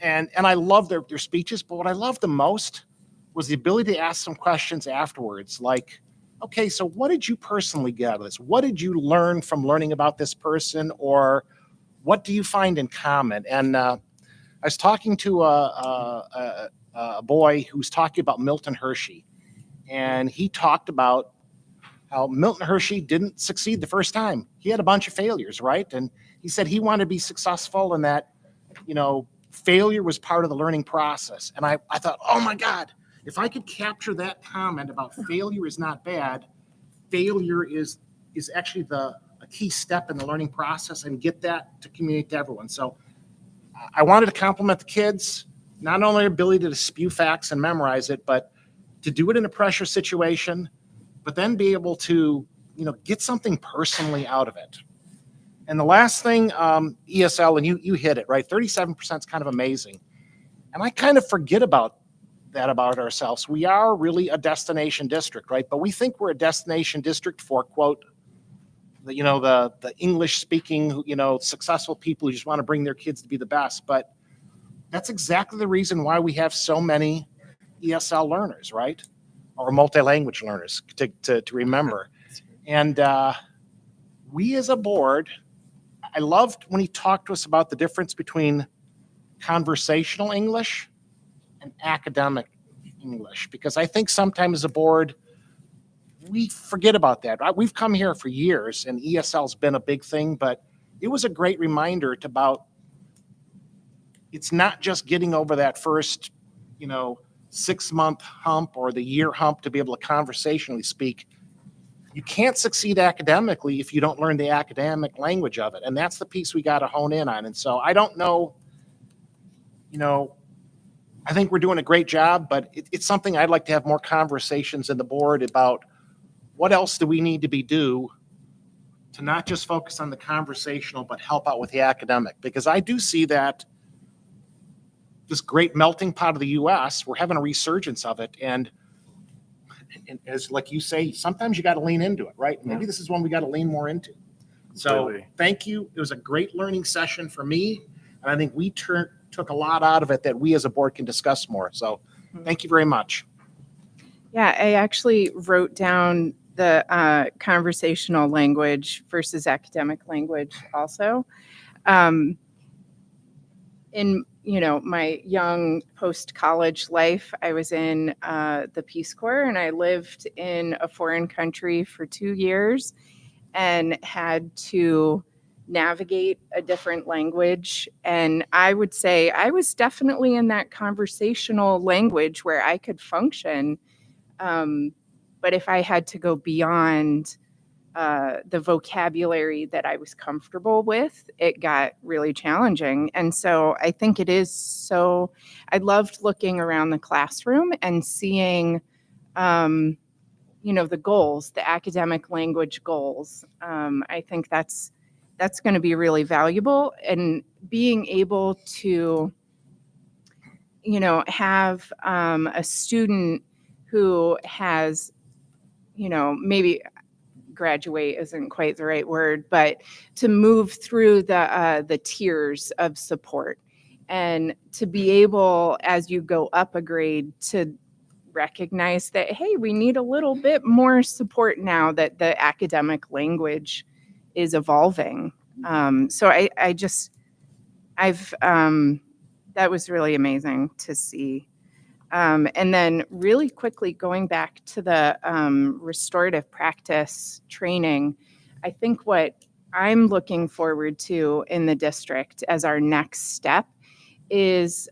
And I love their speeches, but what I loved the most was the ability to ask some questions afterwards, like, okay, so what did you personally get out of this? What did you learn from learning about this person? Or what do you find in common? And I was talking to a boy who was talking about Milton Hershey. And he talked about how Milton Hershey didn't succeed the first time. He had a bunch of failures, right? And he said he wanted to be successful and that, failure was part of the learning process. And I thought, oh my God, if I could capture that comment about failure is not bad, failure is actually a key step in the learning process, and get that to communicate to everyone. So I wanted to compliment the kids, not only their ability to spew facts and memorize it, but to do it in a pressure situation, but then be able to, get something personally out of it. And the last thing, ESL, and you hit it, right? 37% is kind of amazing. And I kind of forget about that about ourselves. We are really a destination district, right? But we think we're a destination district for, quote, the English speaking, successful people who just want to bring their kids to be the best. But that's exactly the reason why we have so many ESL learners, right? Or multi-language learners to remember. And we as a board, I loved when he talked to us about the difference between conversational English and academic English, because I think sometimes as a board, we forget about that. Right? We've come here for years and ESL's been a big thing, but it was a great reminder about it's not just getting over that first, 6-month hump or the year hump to be able to conversationally speak. You can't succeed academically if you don't learn the academic language of it. And that's the piece we got to hone in on. And so I don't know, I think we're doing a great job, but it's something I'd like to have more conversations in the board about. What else do we need to do to not just focus on the conversational, but help out with the academic? Because I do see that this great melting pot of the U.S. We're having a resurgence of it. And as like you say, sometimes you got to lean into it, right? Maybe this is one we got to lean more into. So Completely. thank you. It was a great learning session for me. And I think we took a lot out of it that we as a board can discuss more. So thank you very much. Yeah, I actually wrote down the conversational language versus academic language also. In my young post-college life, I was in the Peace Corps, and I lived in a foreign country for 2 years and had to navigate a different language. And I would say I was definitely in that conversational language where I could function. But if I had to go beyond the vocabulary that I was comfortable with, it got really challenging. And so I think it is so, I loved looking around the classroom and seeing, the goals, the academic language goals. I think that's going to be really valuable, and being able to, have a student who has, maybe graduate isn't quite the right word, but to move through the tiers of support, and to be able, as you go up a grade, to recognize that, hey, we need a little bit more support now that the academic language is evolving. So that was really amazing to see. And then really quickly going back to the restorative practice training, I think what I'm looking forward to in the district as our next step is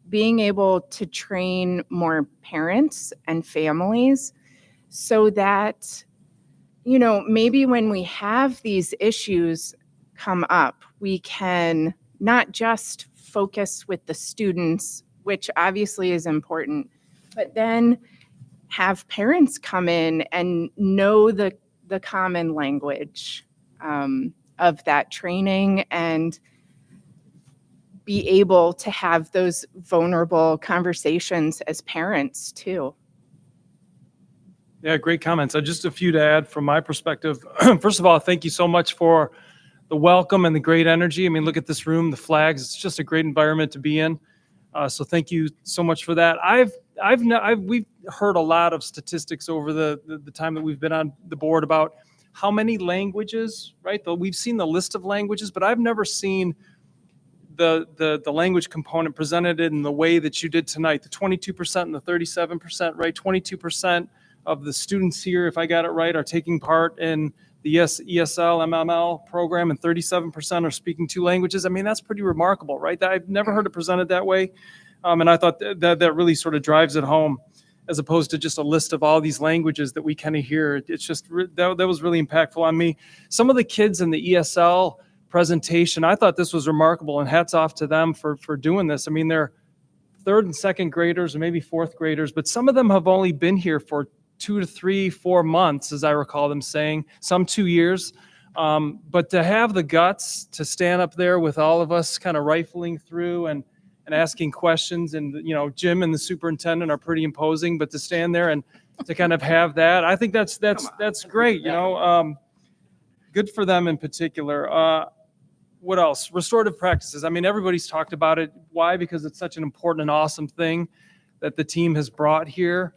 being able to train more parents and families so that, maybe when we have these issues come up, we can not just focus with the students, which obviously is important, but then have parents come in and know the common language of that training, and be able to have those vulnerable conversations as parents too. Yeah, great comments. Just a few to add from my perspective. First of all, thank you so much for the welcome and the great energy. I mean, look at this room, the flags. It's just a great environment to be in. So thank you so much for that. We've heard a lot of statistics over the time that we've been on the board about how many languages, right? We've seen the list of languages, but I've never seen the language component presented in the way that you did tonight. The 22% and the 37%, right? 22% of the students here, if I got it right, are taking part in the ESL, MML program, and 37% are speaking 2 languages. I mean, that's pretty remarkable, right? I've never heard it presented that way. And I thought that really sort of drives it home, as opposed to just a list of all these languages that we kind of hear. It's just, that was really impactful on me. Some of the kids in the ESL presentation, I thought this was remarkable, and hats off to them for doing this. I mean, they're 3rd and 2nd graders, or maybe 4th graders, but some of them have only been here for 2 to 3, 4 months, as I recall them saying, some 2 years. But to have the guts to stand up there with all of us kind of rifling through and asking questions, and, Jim and the superintendent are pretty imposing, but to stand there and to kind of have that, I think that's great, good for them in particular. What else? Restorative practices. I mean, everybody's talked about it. Why? Because it's such an important and awesome thing that the team has brought here.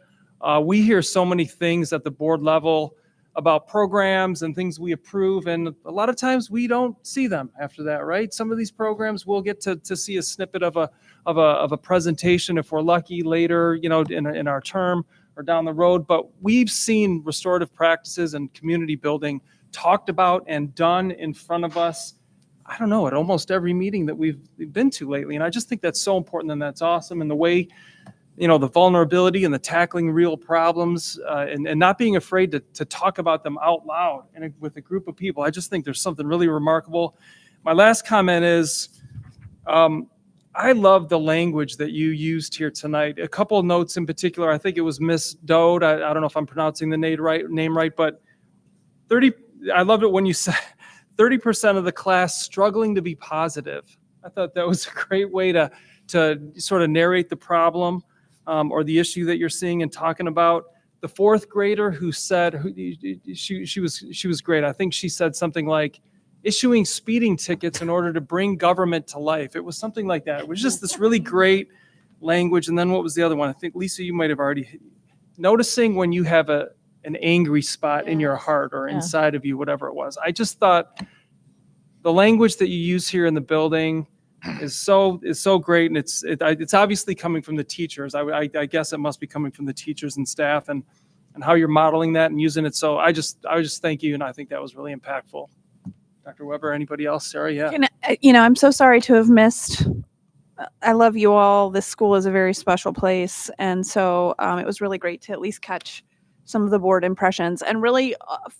We hear so many things at the board level about programs and things we approve, and a lot of times we don't see them after that, right? Some of these programs we'll get to see a snippet of a presentation if we're lucky later, in our term or down the road. But we've seen restorative practices and community building talked about and done in front of us, I don't know, at almost every meeting that we've been to lately. And I just think that's so important, and that's awesome. And the way, the vulnerability and the tackling real problems, and not being afraid to talk about them out loud and with a group of people. I just think there's something really remarkable. My last comment is, I love the language that you used here tonight. A couple of notes in particular. I think it was Miss Dode. I don't know if I'm pronouncing the name right, but I loved it when you said 30% of the class struggling to be positive. I thought that was a great way to sort of narrate the problem or the issue that you're seeing and talking about. The fourth grader who said she was great. I think she said something like issuing speeding tickets in order to bring government to life. It was something like that. It was just this really great language. And then what was the other one? I think, Lisa, you might have already noticing when you have an angry spot in your heart or Yeah. inside of you, whatever it was. I just thought the language that you use here in the building is so great, and it's obviously coming from the teachers. I guess it must be coming from the teachers and staff, and how you're modeling that and using it. So I just thank you, and I think that was really impactful. Dr. Weber, anybody else? Sarah, yeah. I'm so sorry to have missed. I love you all. This school is a very special place, and so it was really great to at least catch some of the board impressions and really,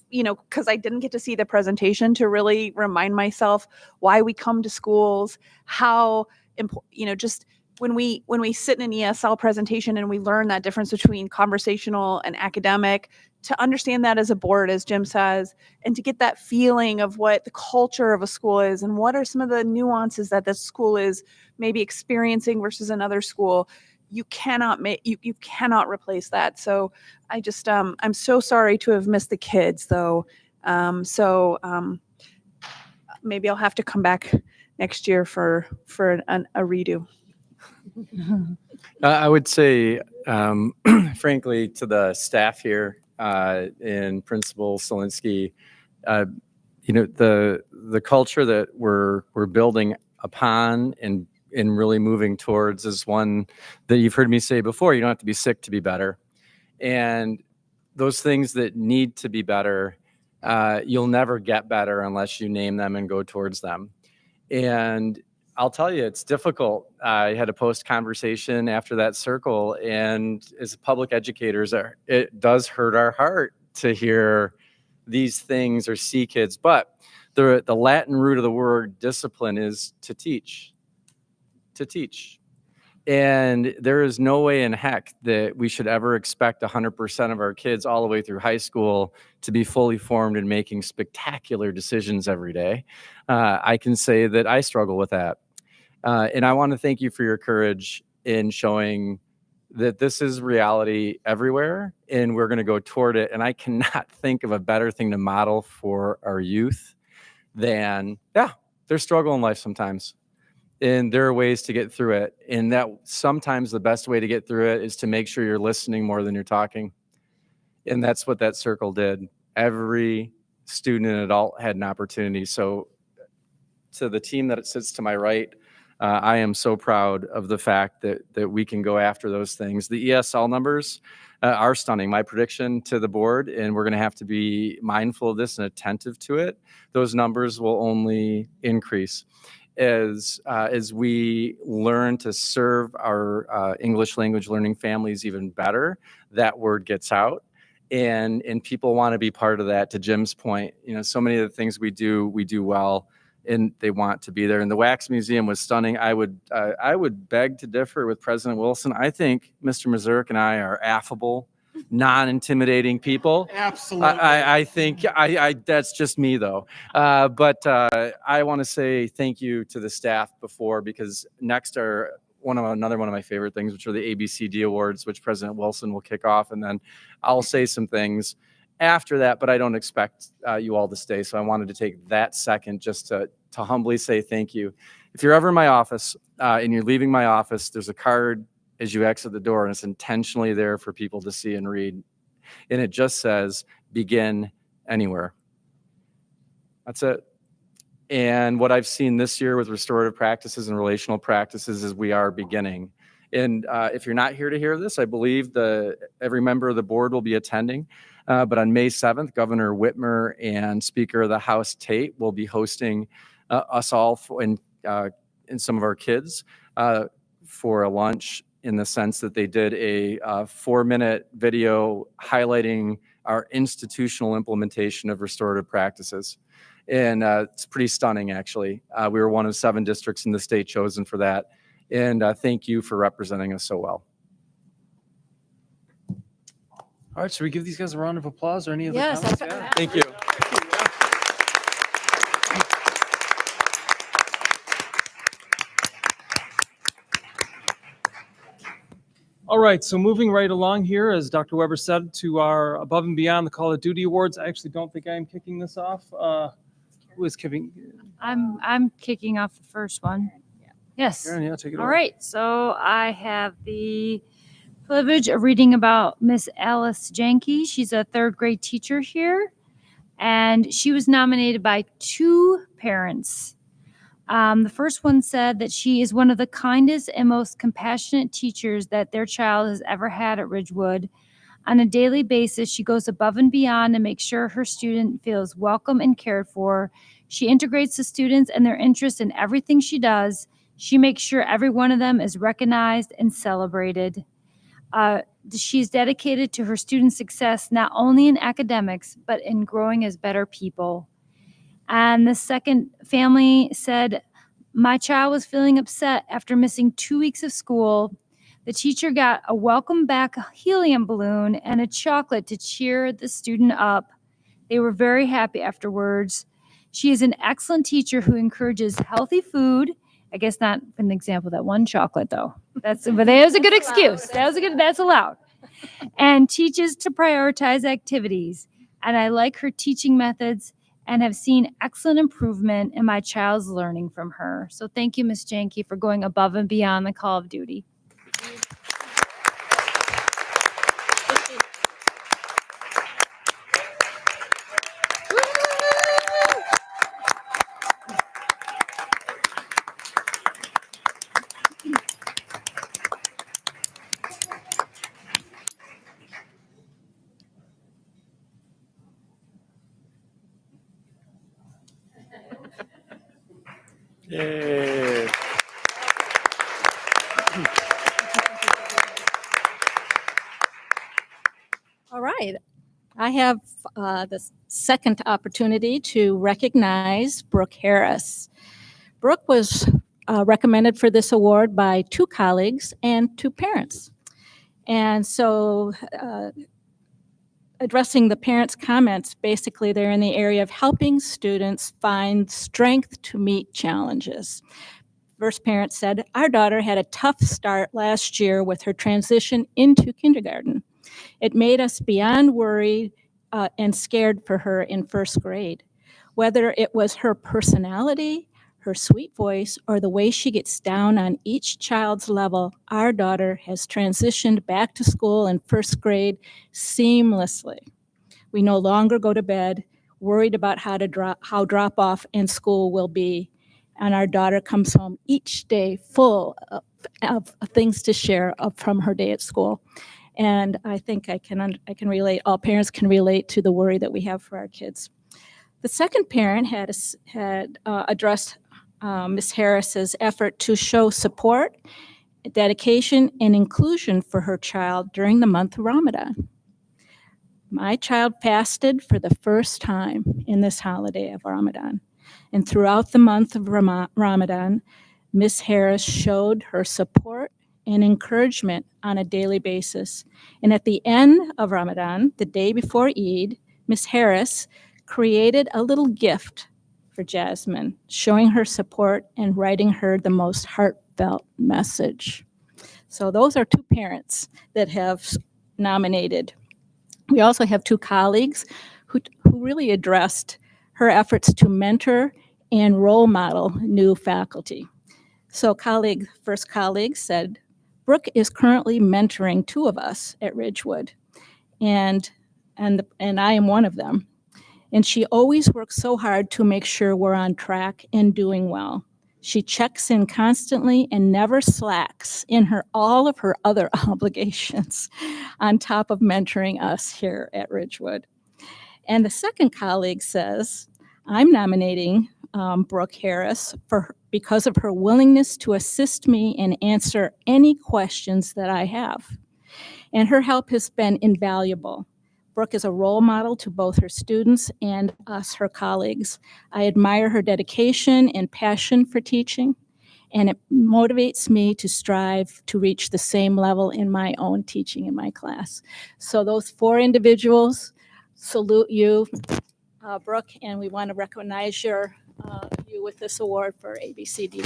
because I didn't get to see the presentation, to really remind myself why we come to schools, how important, just when we sit in an ESL presentation and we learn that difference between conversational and academic, to understand that as a board, as Jim says, and to get that feeling of what the culture of a school is and what are some of the nuances that the school is maybe experiencing versus another school. You cannot you cannot replace that. So I just I'm so sorry to have missed the kids though. Maybe I'll have to come back next year for a redo. I would say, frankly, to the staff here and Principal Solinsky, the culture that we're building upon and really moving towards is one that you've heard me say before. You don't have to be sick to be better, and those things that need to be better, you'll never get better unless you name them and go towards them. And I'll tell you, it's difficult. I had a post conversation after that circle, and as public educators, it does hurt our heart to hear these things or see kids. But the Latin root of the word discipline is to teach. To teach. And there is no way in heck that we should ever expect 100% of our kids all the way through high school to be fully formed and making spectacular decisions every day. I can say that I struggle with that. And I want to thank you for your courage in showing that this is reality everywhere and we're going to go toward it. And I cannot think of a better thing to model for our youth than, there's struggle in life sometimes. And there are ways to get through it. And that sometimes the best way to get through it is to make sure you're listening more than you're talking. And that's what that circle did. Every student and adult had an opportunity. So to the team that sits to my right, I am so proud of the fact that we can go after those things. The ESL numbers are stunning. My prediction to the board, and we're going to have to be mindful of this and attentive to it, those numbers will only increase as we learn to serve our English language learning families even better. That word gets out, and people want to be part of that. To Jim's point, so many of the things we do well, and they want to be there. And the Wax Museum was stunning. I would beg to differ with President Wilson. I think Mr. Mazurk and I are affable, non-intimidating people. Absolutely. I think that's just me though. But I want to say thank you to the staff before, because next are another one of my favorite things, which are the ABCD Awards, which President Wilson will kick off. And then I'll say some things after that, but I don't expect you all to stay. So I wanted to take that second just to humbly say thank you. If you're ever in my office and you're leaving my office, there's a card as you exit the door, and it's intentionally there for people to see and read. And it just says, begin anywhere. That's it. And what I've seen this year with restorative practices and relational practices is we are beginning. And if you're not here to hear this, I believe every member of the board will be attending. But on May 7th, Governor Whitmer and Speaker of the House Tate will be hosting us all and some of our kids for a lunch, in the sense that they did a 4-minute video highlighting our institutional implementation of restorative practices. And it's pretty stunning, actually. We were one of 7 districts in the state chosen for that. And thank you for representing us so well. All right, should we give these guys a round of applause or any other Yes, comments? let's- Yeah. Thank you. All right, so moving right along here, as Dr. Weber said, to our Above and Beyond the Call of Duty Awards. I actually don't think I'm kicking this off. Who is kicking? I'm kicking off the first one. Yes. Karen, yeah, take it All away. right. So I have the privilege of reading about Miss Alice Janke. She's a third grade teacher here, and she was nominated by 2 parents. The first one said that she is one of the kindest and most compassionate teachers that their child has ever had at Ridgewood. On a daily basis, she goes above and beyond to make sure her student feels welcome and cared for. She integrates the students and their interests in everything she does. She makes sure every one of them is recognized and celebrated. She's dedicated to her students' success, not only in academics, but in growing as better people. And the second family said, my child was feeling upset after missing 2 weeks of school. The teacher got a welcome back helium balloon and a chocolate to cheer the student up. They were very happy afterwards. She is an excellent teacher who encourages healthy food. I guess not an example of that one chocolate though. But that was a good excuse. That's allowed. And teaches to prioritize activities. And I like her teaching methods and have seen excellent improvement in my child's learning from her. So thank you, Ms. Janke, for going above and beyond the call of duty. Yay. All right. I have the second opportunity to recognize Brooke Harris. Brooke was recommended for this award by 2 colleagues and 2 parents. And so addressing the parents' comments, basically they're in the area of helping students find strength to meet challenges. First parent said, our daughter had a tough start last year with her transition into kindergarten. It made us beyond worried and scared for her in first grade. Whether it was her personality, her sweet voice, or the way she gets down on each child's level, our daughter has transitioned back to school in first grade seamlessly. We no longer go to bed worried about how drop off in school will be. And our daughter comes home each day full of things to share from her day at school. And I think I can relate, all parents can relate to the worry that we have for our kids. The second parent had addressed Ms. Harris's effort to show support, dedication, and inclusion for her child during the month of Ramadan. My child fasted for the first time in this holiday of Ramadan. And throughout the month of Ramadan, Ms. Harris showed her support and encouragement on a daily basis. And at the end of Ramadan, the day before Eid, Ms. Harris created a little gift for Jasmine, showing her support and writing her the most heartfelt message. So those are 2 parents that have nominated. We also have 2 colleagues who really addressed her efforts to mentor and role model new faculty. So first colleague said, Brooke is currently mentoring 2 of us at Ridgewood, and I am one of them. And she always works so hard to make sure we're on track and doing well. She checks in constantly and never slacks in all of her other obligations on top of mentoring us here at Ridgewood. And the second colleague says, I'm nominating Brooke Harris because of her willingness to assist me and answer any questions that I have. And her help has been invaluable. Brooke is a role model to both her students and us, her colleagues. I admire her dedication and passion for teaching, and it motivates me to strive to reach the same level in my own teaching in my class. So those 4 individuals salute you, Brooke, and we want to recognize you with this award for ABCD.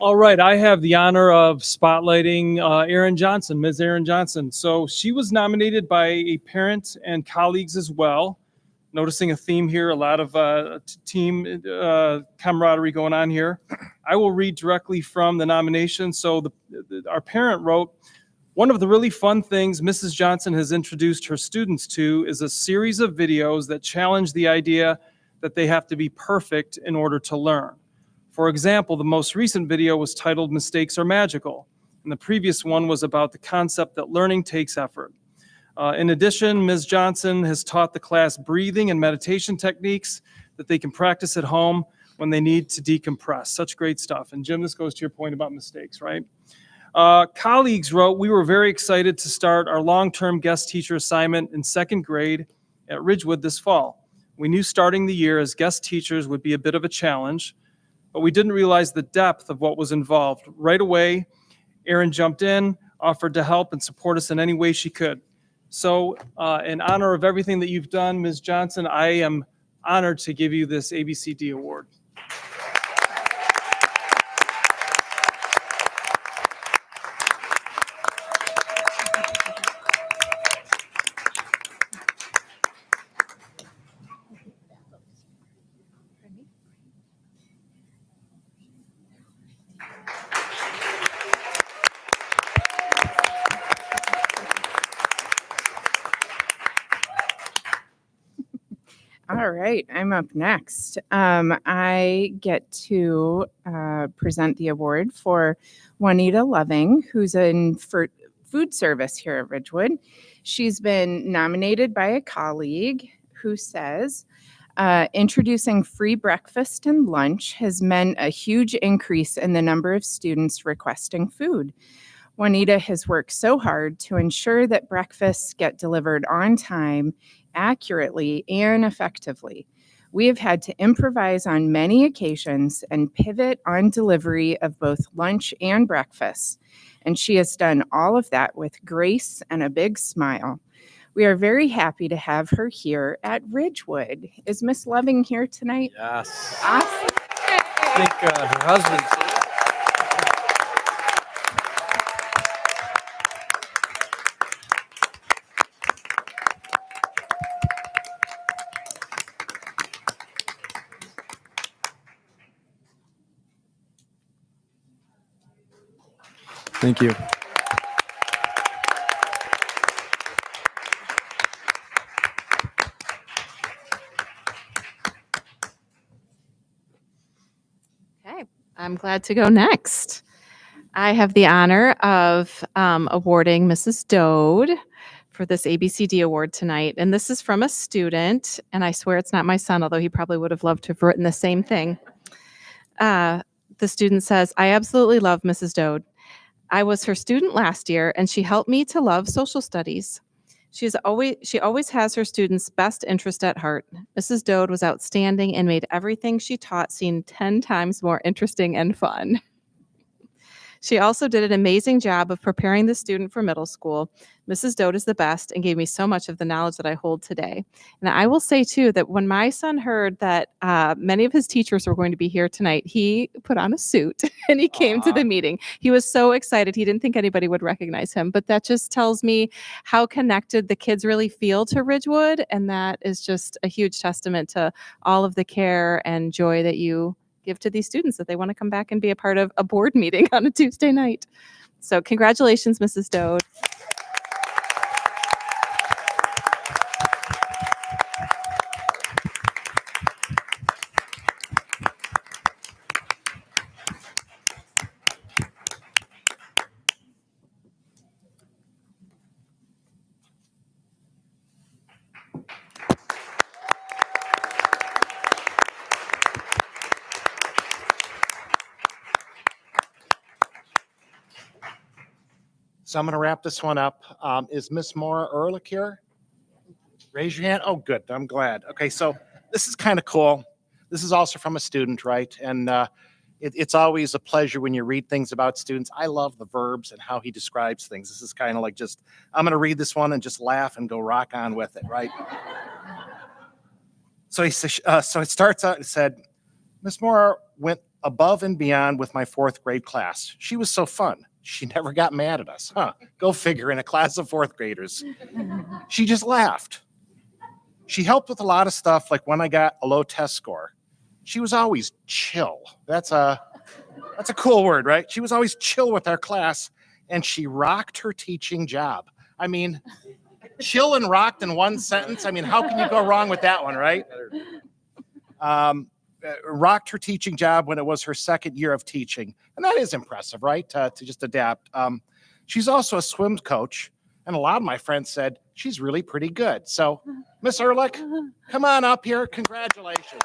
All right, I have the honor of spotlighting Erin Johnson, Ms. Erin Johnson. So she was nominated by a parent and colleagues as well. Noticing a theme here, a lot of team camaraderie going on here. I will read directly from the nomination. So our parent wrote, one of the really fun things Mrs. Johnson has introduced her students to is a series of videos that challenge the idea that they have to be perfect in order to learn. For example, the most recent video was titled Mistakes Are Magical, and the previous one was about the concept that learning takes effort. In addition, Ms. Johnson has taught the class breathing and meditation techniques that they can practice at home when they need to decompress. Such great stuff. And Jim, this goes to your point about mistakes, right? Colleagues wrote, we were very excited to start our long-term guest teacher assignment in second grade at Ridgewood this fall. We knew starting the year as guest teachers would be a bit of a challenge, but we didn't realize the depth of what was involved. Right away, Erin jumped in, offered to help and support us in any way she could. So in honor of everything that you've done, Ms. Johnson, I am honored to give you this ABCD award. All right, I'm up next. I get to present the award for Juanita Loving, who's in food service here at Ridgewood. She's been nominated by a colleague who says, introducing free breakfast and lunch has meant a huge increase in the number of students requesting food. Juanita has worked so hard to ensure that breakfasts get delivered on time, accurately, and effectively. We have had to improvise on many occasions and pivot on delivery of both lunch and breakfast. And she has done all of that with grace and a big smile. We are very happy to have her here at Ridgewood. Is Miss Loving here tonight? Yes. Awesome. I think her husband's here. Thank you. Okay, I'm glad to go next. I have the honor of awarding Mrs. Dode for this ABCD award tonight. And this is from a student, and I swear it's not my son, although he probably would have loved to have written the same thing. The student says, I absolutely love Mrs. Dode. I was her student last year, and she helped me to love social studies. She always has her students' best interest at heart. Mrs. Dode was outstanding and made everything she taught seem 10 times more interesting and fun. She also did an amazing job of preparing the student for middle school. Mrs. Dode is the best and gave me so much of the knowledge that I hold today. And I will say, too, that when my son heard that many of his teachers were going to be here tonight, he put on a suit and he came to the meeting. He was so excited. He didn't think anybody would recognize him. But that just tells me how connected the kids really feel to Ridgewood. And that is just a huge testament to all of the care and joy that you give to these students, that they want to come back and be a part of a board meeting on a Tuesday night. So congratulations, Mrs. Dode. So I'm going to wrap this one up. Is Miss Maura Ehrlich here? Raise your hand. Oh, good. I'm glad. Okay, so this is kind of cool. This is also from a student, right? And it's always a pleasure when you read things about students. I love the verbs and how he describes things. This is kind of like just, I'm going to read this one and just laugh and go rock on with it, right? So he says, so it starts out, it said, Miss Maura went above and beyond with my 4th grade class. She was so fun. She never got mad at us. Huh? Go figure, in a class of 4th graders. She just laughed. She helped with a lot of stuff, like when I got a low test score. She was always chill. That's a cool word, right? She was always chill with our class, and she rocked her teaching job. I mean, chill and rocked in one sentence. I mean, how can you go wrong with that one, right? Rocked her teaching job when it was her 2nd year of teaching. And that is impressive, right? To just adapt. She's also a swim coach. And a lot of my friends said she's really pretty good. So, Miss Ehrlich, come on up here. Congratulations.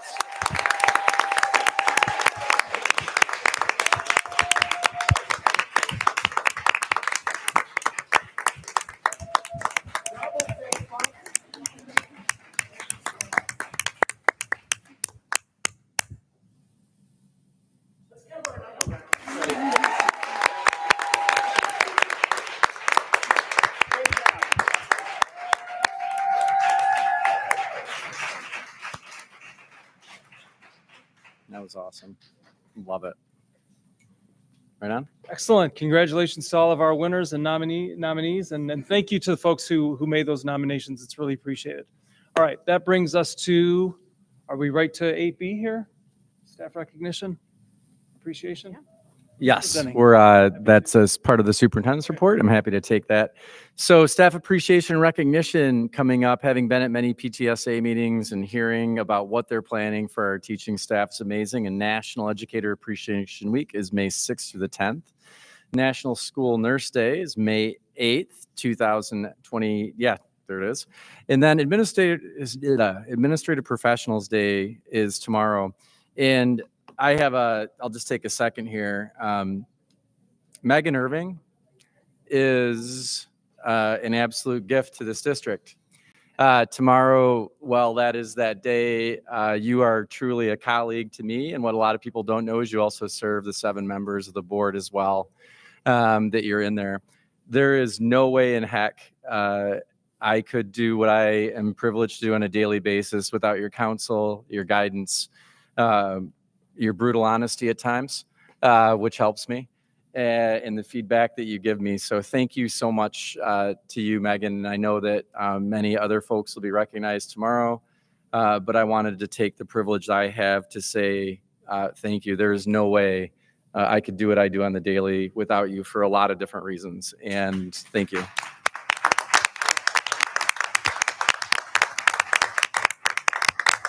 That was awesome. Love it. Right on. Excellent. Congratulations to all of our winners and nominees. And thank you to the folks who made those nominations. It's really appreciated. All right. That brings us to, are we right to 8B here? Staff recognition? Appreciation? Yeah. Yes, Presenting. that's as part of the superintendent's report. I'm happy to take that. So staff appreciation recognition coming up, having been at many PTSA meetings and hearing about what they're planning for our teaching staff is amazing. And National Educator Appreciation Week is May 6th through the 10th. National School Nurse Day is May 8th, 2020. Yeah, there it is. And then Administrative Professionals Day is tomorrow. And I'll just take a second here. Megan Irving is an absolute gift to this district. Tomorrow, well, that is that day. You are truly a colleague to me. And what a lot of people don't know is you also serve the 7 members of the board as well, that you're in there. There is no way in heck I could do what I am privileged to do on a daily basis without your counsel, your guidance, your brutal honesty at times, which helps me, and the feedback that you give me. So thank you so much to you, Megan. And I know that many other folks will be recognized tomorrow, but I wanted to take the privilege I have to say thank you. There is no way I could do what I do on the daily without you for a lot of different reasons. And thank you.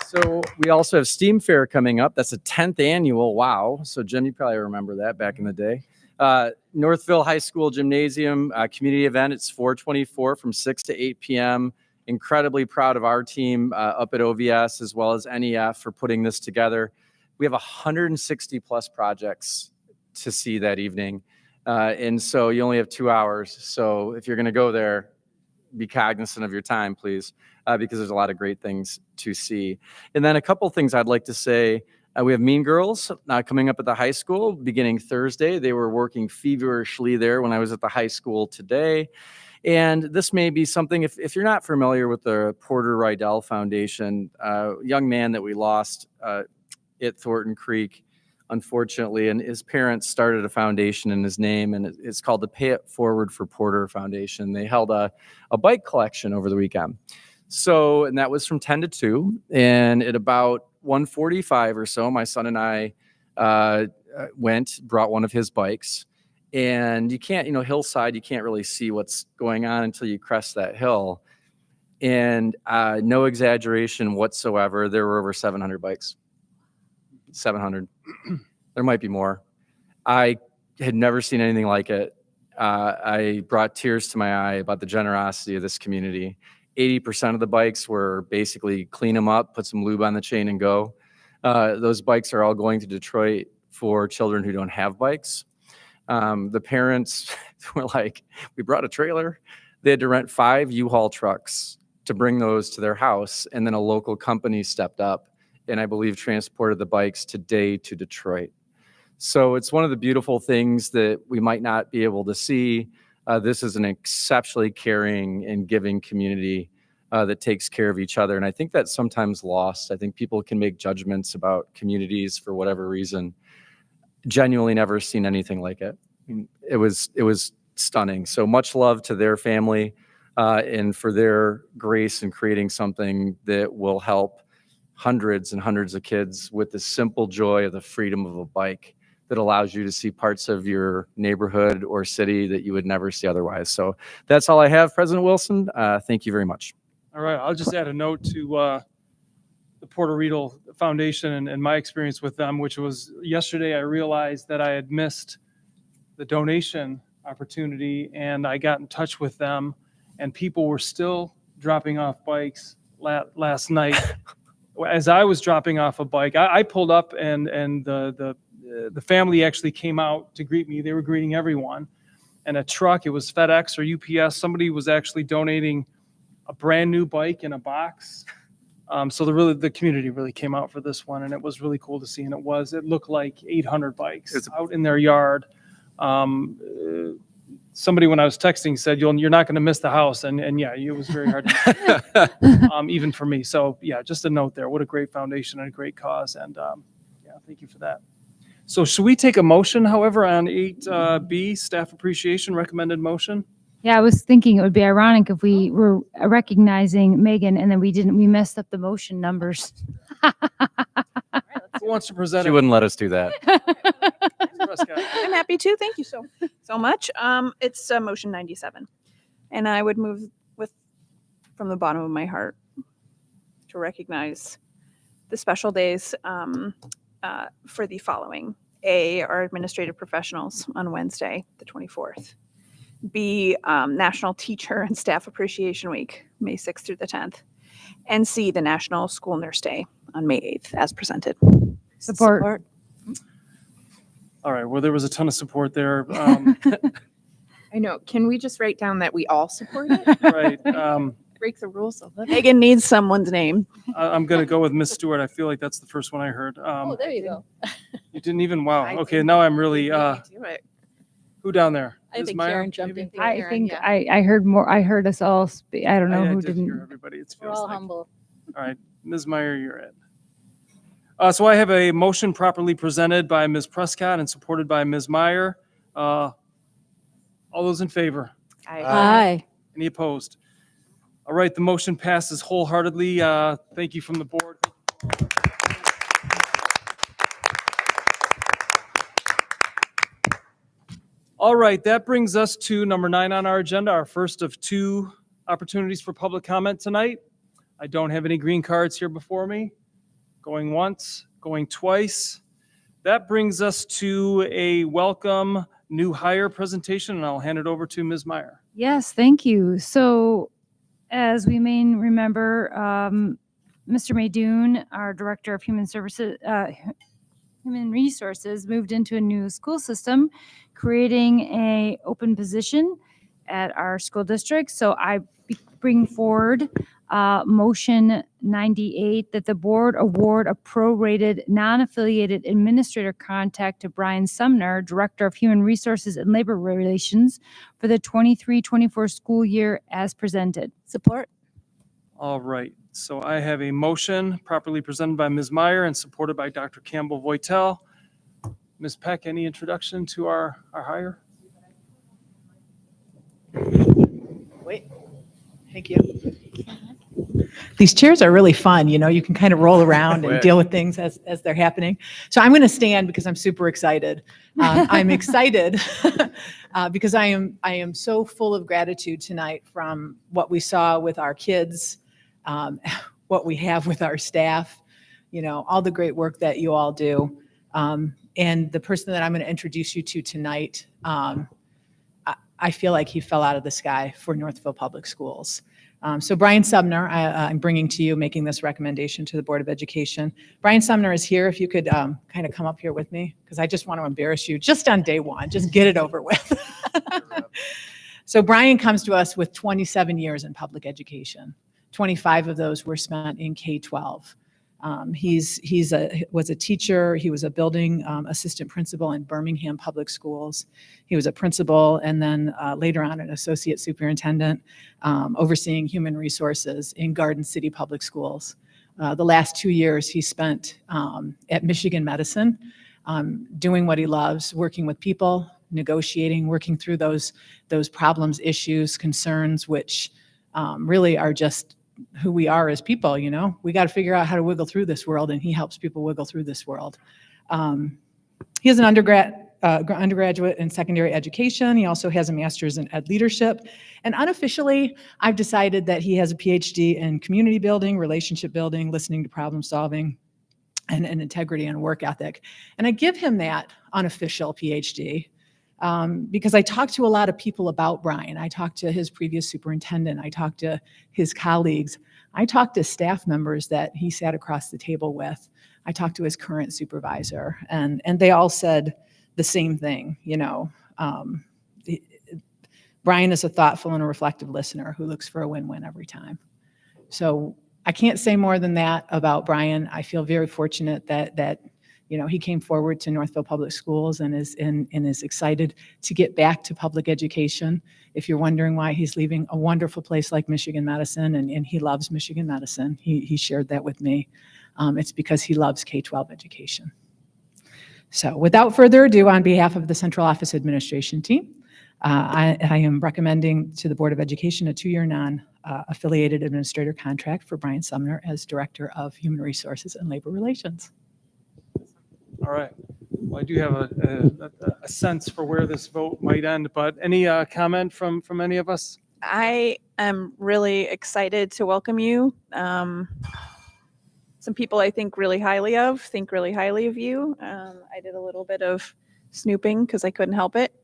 So we also have STEAM Fair coming up. That's a 10th annual. Wow. So Jen, you probably remember that back in the day. Northville High School Gymnasium community event. It's 4/24 from 6 to 8 p.m. Incredibly proud of our team up at OVS as well as NEF for putting this together. We have 160 plus projects to see that evening. And so you only have 2 hours. So if you're going to go there, be cognizant of your time, please, because there's a lot of great things to see. And then a couple things I'd like to say. We have Mean Girls coming up at the high school beginning Thursday. They were working feverishly there when I was at the high school today. And this may be something, if you're not familiar with the Porter Rydell Foundation, young man that we lost at Thornton Creek, unfortunately, and his parents started a foundation in his name, and it's called the Pay It Forward for Porter Foundation. They held a bike collection over the weekend. So, and that was from 10 to 2, and at about 1:45 or so, my son and I brought one of his bikes, and you can't, hillside, you can't really see what's going on until you crest that hill. And no exaggeration whatsoever, there were over 700 bikes. 700. There might be more. I had never seen anything like it. I brought tears to my eye about the generosity of this community. 80% of the bikes were basically clean them up, put some lube on the chain and go. Those bikes are all going to Detroit for children who don't have bikes. The parents were like, we brought a trailer. They had to rent 5 U-Haul trucks to bring those to their house. And then a local company stepped up and I believe transported the bikes today to Detroit. So it's one of the beautiful things that we might not be able to see. This is an exceptionally caring and giving community that takes care of each other. And I think that's sometimes lost. I think people can make judgments about communities for whatever reason. genuinely never seen anything like it. I mean, it was stunning. So much love to their family and for their grace in creating something that will help hundreds and hundreds of kids with the simple joy of the freedom of a bike that allows you to see parts of your neighborhood or city that you would never see otherwise. So that's all I have, President Wilson. Thank you very much. All right, I'll just add a note to the Porter Riedel Foundation and my experience with them, which was yesterday I realized that I had missed the donation opportunity, and I got in touch with them, and people were still dropping off bikes last night. As I was dropping off a bike, I pulled up, and the family actually came out to greet me. They were greeting everyone. And a truck, it was FedEx or UPS, somebody was actually donating a brand new bike in a box. So the community really came out for this one, and it was really cool to see. And it looked like 800 bikes out in their yard. Somebody, when I was texting, said, you're not going to miss the house. And yeah, it was very hard to miss, even for me. So yeah, just a note there. What a great foundation and a great cause. And yeah, thank you for that. So should we take a motion, however, on 8B, staff appreciation, recommended motion? Yeah, I was thinking it would be ironic if we were recognizing Megan and then we messed up the motion numbers. Who wants to present She it? wouldn't let us do that. I'm happy to. Thank you so much. It's motion 97. And I would move from the bottom of my heart to recognize the special days for the following. A, our administrative professionals on Wednesday, the 24th. B, National Teacher and Staff Appreciation Week, May 6th through the 10th. And C, the National School Nurse Day on May 8th, as presented. Support. All right, well, there was a ton of support there. I know. Can we just write down that we all support it? Right. Break the rules a little. Megan needs someone's name. I'm going to go with Miss Stewart. I feel like that's the first one I heard. Oh, there you go. You didn't even, wow. Okay, now I'm really, Do it. who down there? I Ms. think Meyer, Karen jumped maybe? in. I think I heard more. I heard us all speak. I don't know I who did hear didn't. everybody. It We're feels all like. humble. All right, Ms. Meyer, you're in. So I have a motion properly presented by Ms. Prescott and supported by Ms. Meyer. All those in favor? Aye. Any opposed? All right, the motion passes wholeheartedly. Thank you from the board. All right, that brings us to number 9 on our agenda, our first of 2 opportunities for public comment tonight. I don't have any green cards here before me. Going once, going twice. That brings us to a welcome new hire presentation, and I'll hand it over to Ms. Meyer. Yes, thank you. So, as we may remember, Mr. Maydoun, our Director of Human Resources, moved into a new school system, creating a open position at our school district. So I bring forward motion 98 that the board award a prorated non-affiliated administrator contact to Brian Sumner, Director of Human Resources and Labor Relations, for the 23-24 school year as presented. Support. All right, so I have a motion properly presented by Ms. Meyer and supported by Dr. Campbell Voitel. Ms. Peck, any introduction to our hire? Wait, thank you. These chairs are really fun. You can kind of roll around and deal with things as they're happening. So I'm going to stand because I'm super excited. I'm excited because I am so full of gratitude tonight from what we saw with our kids, what we have with our staff, all the great work that you all do. And the person that I'm going to introduce you to tonight, I feel like he fell out of the sky for Northville Public Schools. So Brian Sumner, I'm bringing to you, making this recommendation to the Board of Education. Brian Sumner is here. If you could kind of come up here with me, because I just want to embarrass you just on day one. Just get it over with. So Brian comes to us with 27 years in public education. 25 of those were spent in K-12. Was a teacher. He was a building assistant principal in Birmingham Public Schools. He was a principal and then later on an associate superintendent overseeing human resources in Garden City Public Schools. The last 2 years he spent at Michigan Medicine doing what he loves, working with people, negotiating, working through those problems, issues, concerns, which really are just who we are as people. You know, we got to figure out how to wiggle through this world, and he helps people wiggle through this world. He has an undergraduate in secondary education. He also has a master's in ed leadership. And unofficially, I've decided that he has a PhD in community building, relationship building, listening to problem solving, and integrity and work ethic. And I give him that unofficial PhD because I talked to a lot of people about Brian. I talked to his previous superintendent. I talked to his colleagues. I talked to staff members that he sat across the table with. I talked to his current supervisor, and they all said the same thing. You know, Brian is a thoughtful and a reflective listener who looks for a win-win every time. So I can't say more than that about Brian. I feel very fortunate that you know, he came forward to Northville Public Schools and is excited to get back to public education. If you're wondering why he's leaving a wonderful place like Michigan Medicine, and he loves Michigan Medicine, he shared that with me. It's because he loves K-12 education. So without further ado, on behalf of the Central Office Administration team, I am recommending to the Board of Education a 2-year non-affiliated administrator contract for Brian Sumner as Director of Human Resources and Labor Relations. All right. Well, I do have a sense for where this vote might end, but any comment from any of us? I am really excited to welcome you. Some people I think really highly of you. I did a little bit of snooping because I couldn't help it.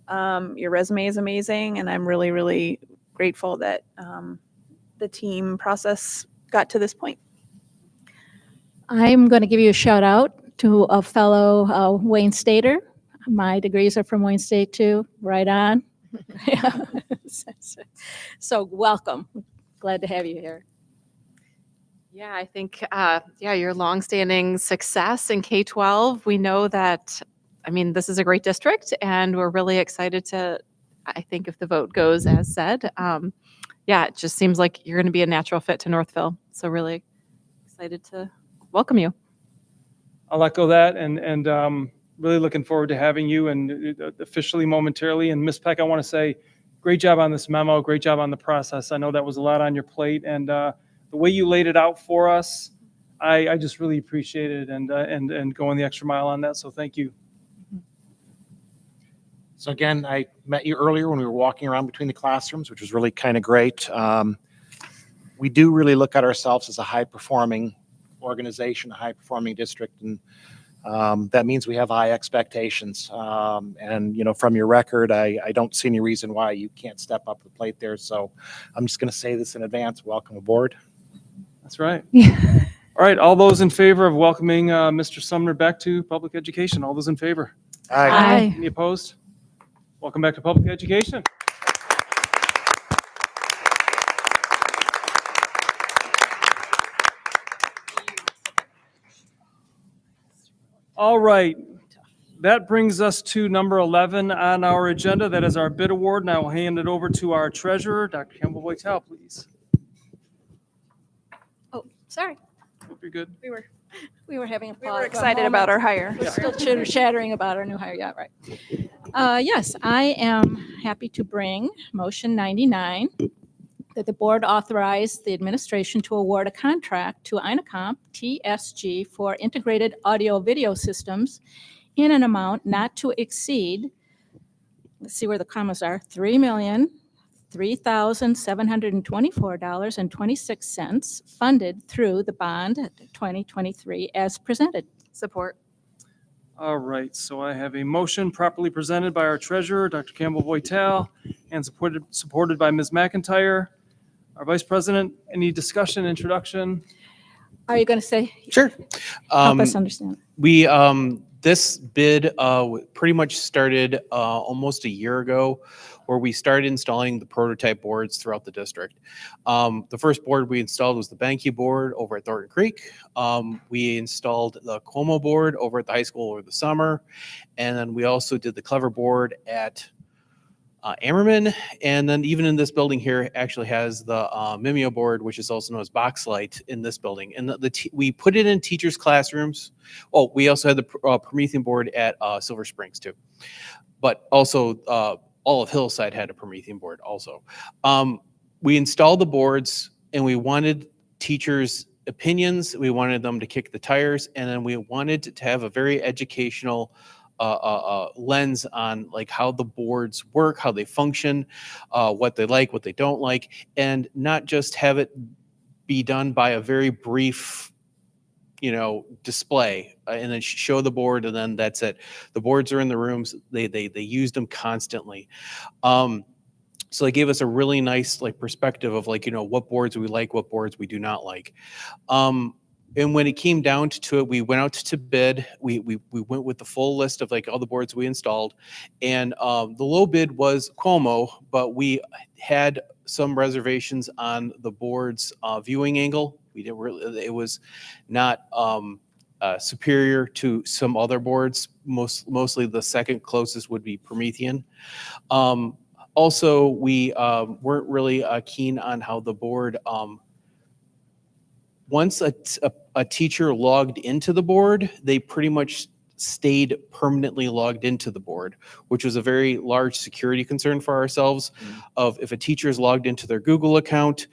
Your resume is amazing, and I'm really, really grateful that the team process got to this point. I'm going to give you a shout out to a fellow Wayne Stater. My degrees are from Wayne State too, right on. So welcome. Glad to have you here. Yeah, I think, your longstanding success in K-12, we know that, I mean, this is a great district, and we're really excited to, I think if the vote goes as said, it just seems like you're going to be a natural fit to Northville. So really excited to welcome you. I'll echo that, and really looking forward to having you and officially momentarily. And Ms. Peck, I want to say, great job on this memo, great job on the process. I know that was a lot on your plate, and the way you laid it out for us, I just really appreciate it and going the extra mile on that. So thank you. So again, I met you earlier when we were walking around between the classrooms, which was really kind of great. We do really look at ourselves as a high-performing organization, a high-performing district, and that means we have high expectations. And you know, from your record, I don't see any reason why you can't step up to the plate there. So I'm just going to say this in advance. Welcome aboard. That's right. Yeah. All right. All those in favor of welcoming Mr. Sumner back to public education? All those in favor? Aye. Aye. Any opposed? Welcome back to public education. All right. That brings us to number 11 on our agenda. That is our bid award. And I will hand it over to our treasurer, Dr. Campbell Boytel, please. Oh, sorry. Hope you're good. We were having a We were excited about our hire. We're still chattering about our new hire. Yeah, right. Yes, I am happy to bring motion 99 that the board authorize the administration to award a contract to Inacomp TSG for integrated audio video systems in an amount not to exceed, let's see where the commas are, $3,003,724.26 funded through the bond 2023 as presented. Support. All right. So I have a motion properly presented by our treasurer, Dr. Campbell Boytel, and supported by Ms. McIntyre. Our vice president, any discussion, introduction? Are you going to say? Sure. Help us understand. We this bid pretty much started almost a year ago, where we started installing the prototype boards throughout the district. The first board we installed was the Banky board over at Thornton Creek. We installed the Como board over at the high school over the summer, and then we also did the Clever board at Ammerman, and then even in this building here actually has the Mimeo board, which is also known as Boxlight in this building. And we put it in teachers' classrooms. Oh, we also had the Promethean board at Silver Springs too. But also all of Hillside had a Promethean board also. We installed the boards and we wanted teachers' opinions. We wanted them to kick the tires, and then we wanted to have a very educational lens on like how the boards work, how they function, what they like, what they don't like, and not just have it be done by a very brief, display and then show the board and then that's it. The boards are in the rooms. They used them constantly. So they gave us a really nice like perspective of like, what boards we like, what boards we do not like. And when it came down to it, we went out to bid. We went with the full list of like all the boards we installed, and the low bid was Cuomo, but we had some reservations on the board's viewing angle. We didn't really, it was not superior to some other boards. Mostly the second closest would be Promethean. Also, we weren't really keen on how the board. Once a teacher logged into the board, they pretty much stayed permanently logged into the board, which was a very large security concern for ourselves. Of if a teacher is logged into their Google account,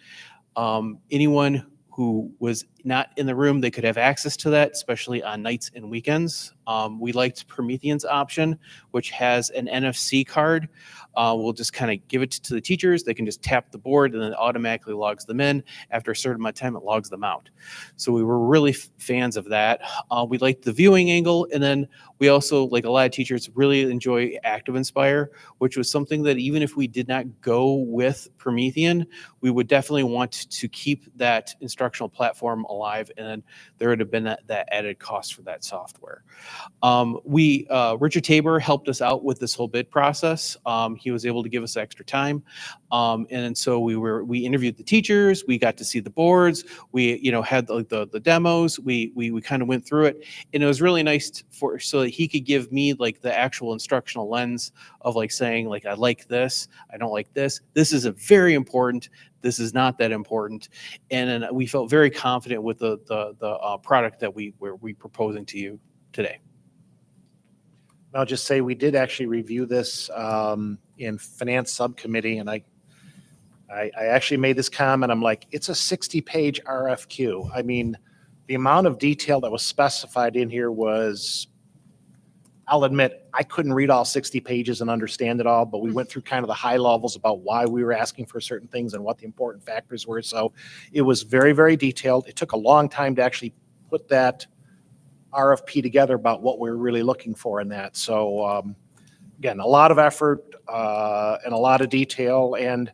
anyone who was not in the room, they could have access to that, especially on nights and weekends. We liked Promethean's option, which has an NFC card. We'll just kind of give it to the teachers. They can just tap the board and then it automatically logs them in. After a certain amount of time, it logs them out. So we were really fans of that. We liked the viewing angle. And then we also, like a lot of teachers, really enjoy Active Inspire, which was something that even if we did not go with Promethean, we would definitely want to keep that instructional platform alive. And then there would have been that added cost for that software. Richard Tabor helped us out with this whole bid process. He was able to give us extra time. And so we interviewed the teachers, we got to see the boards, we, had the demos, we kind of went through it. And it was really nice so that he could give me like the actual instructional lens of like saying like, I like this, I don't like this. This is very important. This is not that important. And then we felt very confident with the product that we're proposing to you today. I'll just say we did actually review this in finance subcommittee, and I actually made this comment. I'm like, it's a 60-page RFQ. I mean, the amount of detail that was specified in here was, I'll admit, I couldn't read all 60 pages and understand it all, but we went through kind of the high levels about why we were asking for certain things and what the important factors were. So it was very, very detailed. It took a long time to actually put that RFP together about what we were really looking for in that. So again, a lot of effort and a lot of detail. And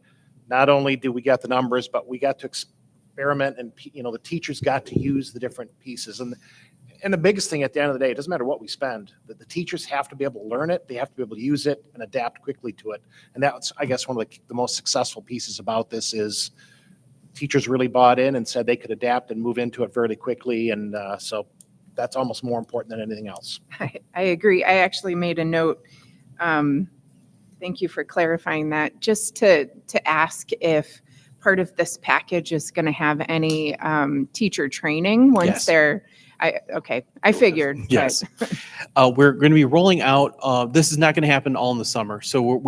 not only did we get the numbers, but we got to experiment, and the teachers got to use the different pieces. And the biggest thing at the end of the day, it doesn't matter what we spend, that the teachers have to be able to learn it. They have to be able to use it and adapt quickly to it. And that's, I guess, one of the most successful pieces about this is teachers really bought in and said they could adapt and move into it fairly quickly. And so that's almost more important than anything else. I agree. I actually made a note. Thank you for clarifying that. Just to ask if part of this package is going to have any teacher training once Yes. they're. I figured. Yes. We're going to be rolling out. This is not going to happen all in the summer. So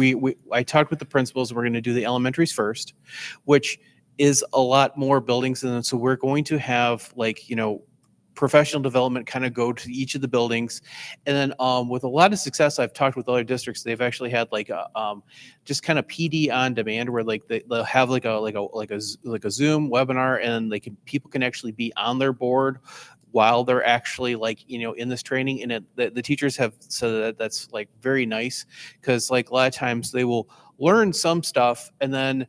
I talked with the principals. We're going to do the elementaries first, which is a lot more buildings. And so we're going to have professional development kind of go to each of the buildings. And then with a lot of success, I've talked with other districts, they've actually had just kind of PD on demand where they'll have like a Zoom webinar, and people can actually be on their board while they're actually in this training. And the teachers have said that's very nice, because a lot of times they will learn some stuff and then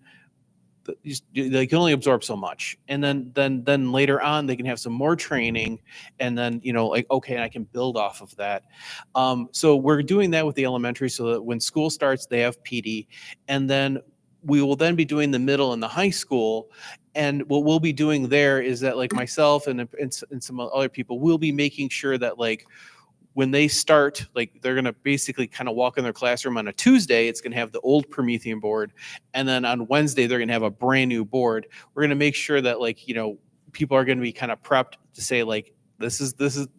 they can only absorb so much, and then later on they can have some more training, and then okay, I can build off of that. So we're doing that with the elementary, so that when school starts they have PD, and then we will then be doing the middle and the high school. And what we'll be doing there is that myself and some other people will be making sure that when they start, like they're going to basically kind of walk in their classroom on a Tuesday, it's going to have the old Promethean board. And then on Wednesday, they're going to have a brand new board. We're going to make sure that like, you know, people are going to be kind of prepped to say like, this is,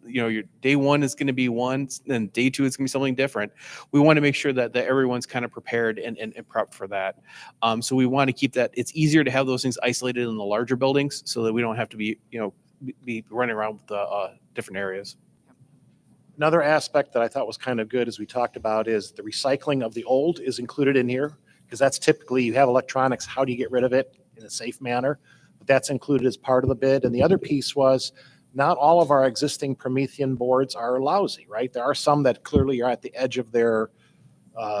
you know, your day one is going to be one, then day two is going to be something different. We want to make sure that everyone's kind of prepared and prepped for that. So we want to keep that. It's easier to have those things isolated in the larger buildings so that we don't have to be, you know, be running around with the different areas. Another aspect that I thought was kind of good, as we talked about, is the recycling of the old is included in here, because that's typically, you have electronics, how do you get rid of it in a safe manner? But that's included as part of the bid. And the other piece was, not all of our existing Promethean boards are lousy, right? There are some that clearly are at the edge of their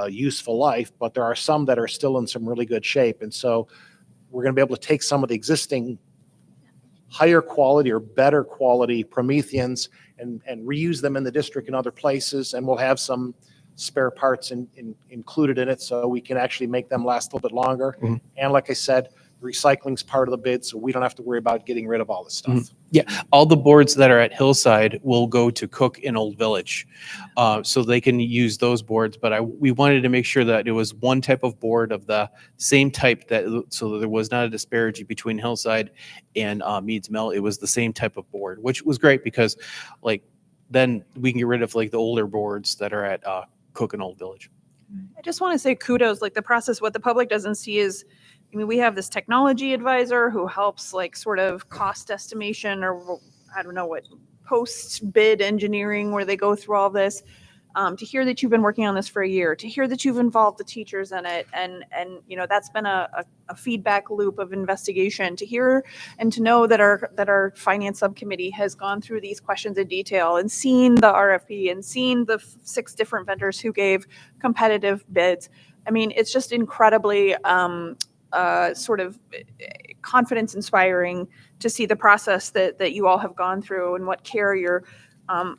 useful life, but there are some that are still in some really good shape. And so we're going to be able to take some of the existing higher quality or better quality Prometheans and reuse them in the district and other places, and we'll have some spare parts included in it so we can actually make them last a little bit longer. Mm-hmm. And like I said, recycling's part of the bid, so we don't have to worry about getting rid of all this stuff. Mm-hmm. Yeah, all the boards that are at Hillside will go to Cook in Old Village, so they can use those boards. But we wanted to make sure that it was one type of board of the same type, so that there was not a disparity between Hillside and Meads Mill. It was the same type of board, which was great because, like, then we can get rid of like the older boards that are at Cook and Old Village. I just want to say kudos, like the process, what the public doesn't see is, I mean, we have this technology advisor who helps like sort of cost estimation or I don't know what, post bid engineering where they go through all this. To hear that you've been working on this for a year, to hear that you've involved the teachers in it, and you know that's been a feedback loop of investigation. To hear and to know that our finance subcommittee has gone through these questions in detail and seen the RFP and seen the 6 different vendors who gave competitive bids. I mean, it's just incredibly sort of confidence inspiring to see the process that you all have gone through and what care you're.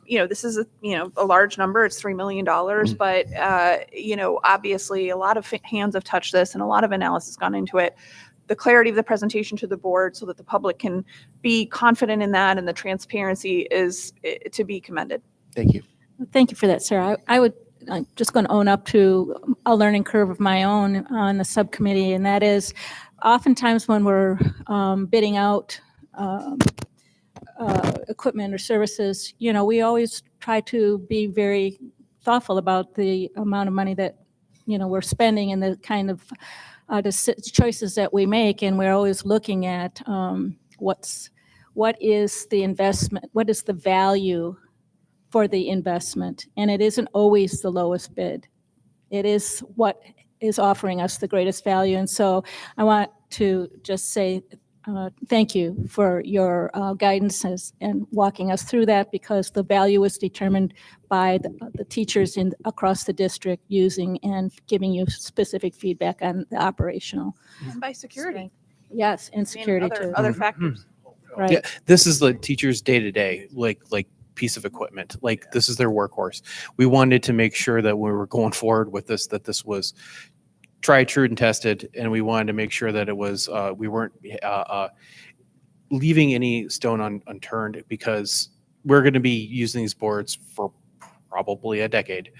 You know, this is a large number. It's $3 million, but you know, obviously a lot of hands have touched this and a lot of analysis gone into it. The clarity of the presentation to the board so that the public can be confident in that and the transparency is to be commended. Thank you. Thank you for that, sir. I'm just going to own up to a learning curve of my own on the subcommittee, and that is oftentimes when we're bidding out equipment or services, you know, we always try to be very thoughtful about the amount of money that, you know, we're spending and the kind of choices that we make. And we're always looking at what is the investment, what is the value for the investment. And it isn't always the lowest bid. It is what is offering us the greatest value. And so I want to just say thank you for your guidance and walking us through that, because the value was determined by the teachers across the district using and giving you specific feedback on the operational. And by security. Yes, and security too. Other factors. Right. Yeah, this is the teacher's day-to-day, like piece of equipment. Like this is their workhorse. We wanted to make sure that when we were going forward with this, that this was tried, true, and tested, and we wanted to make sure that it was we weren't leaving any stone unturned, because we're going to be using these boards for probably a decade.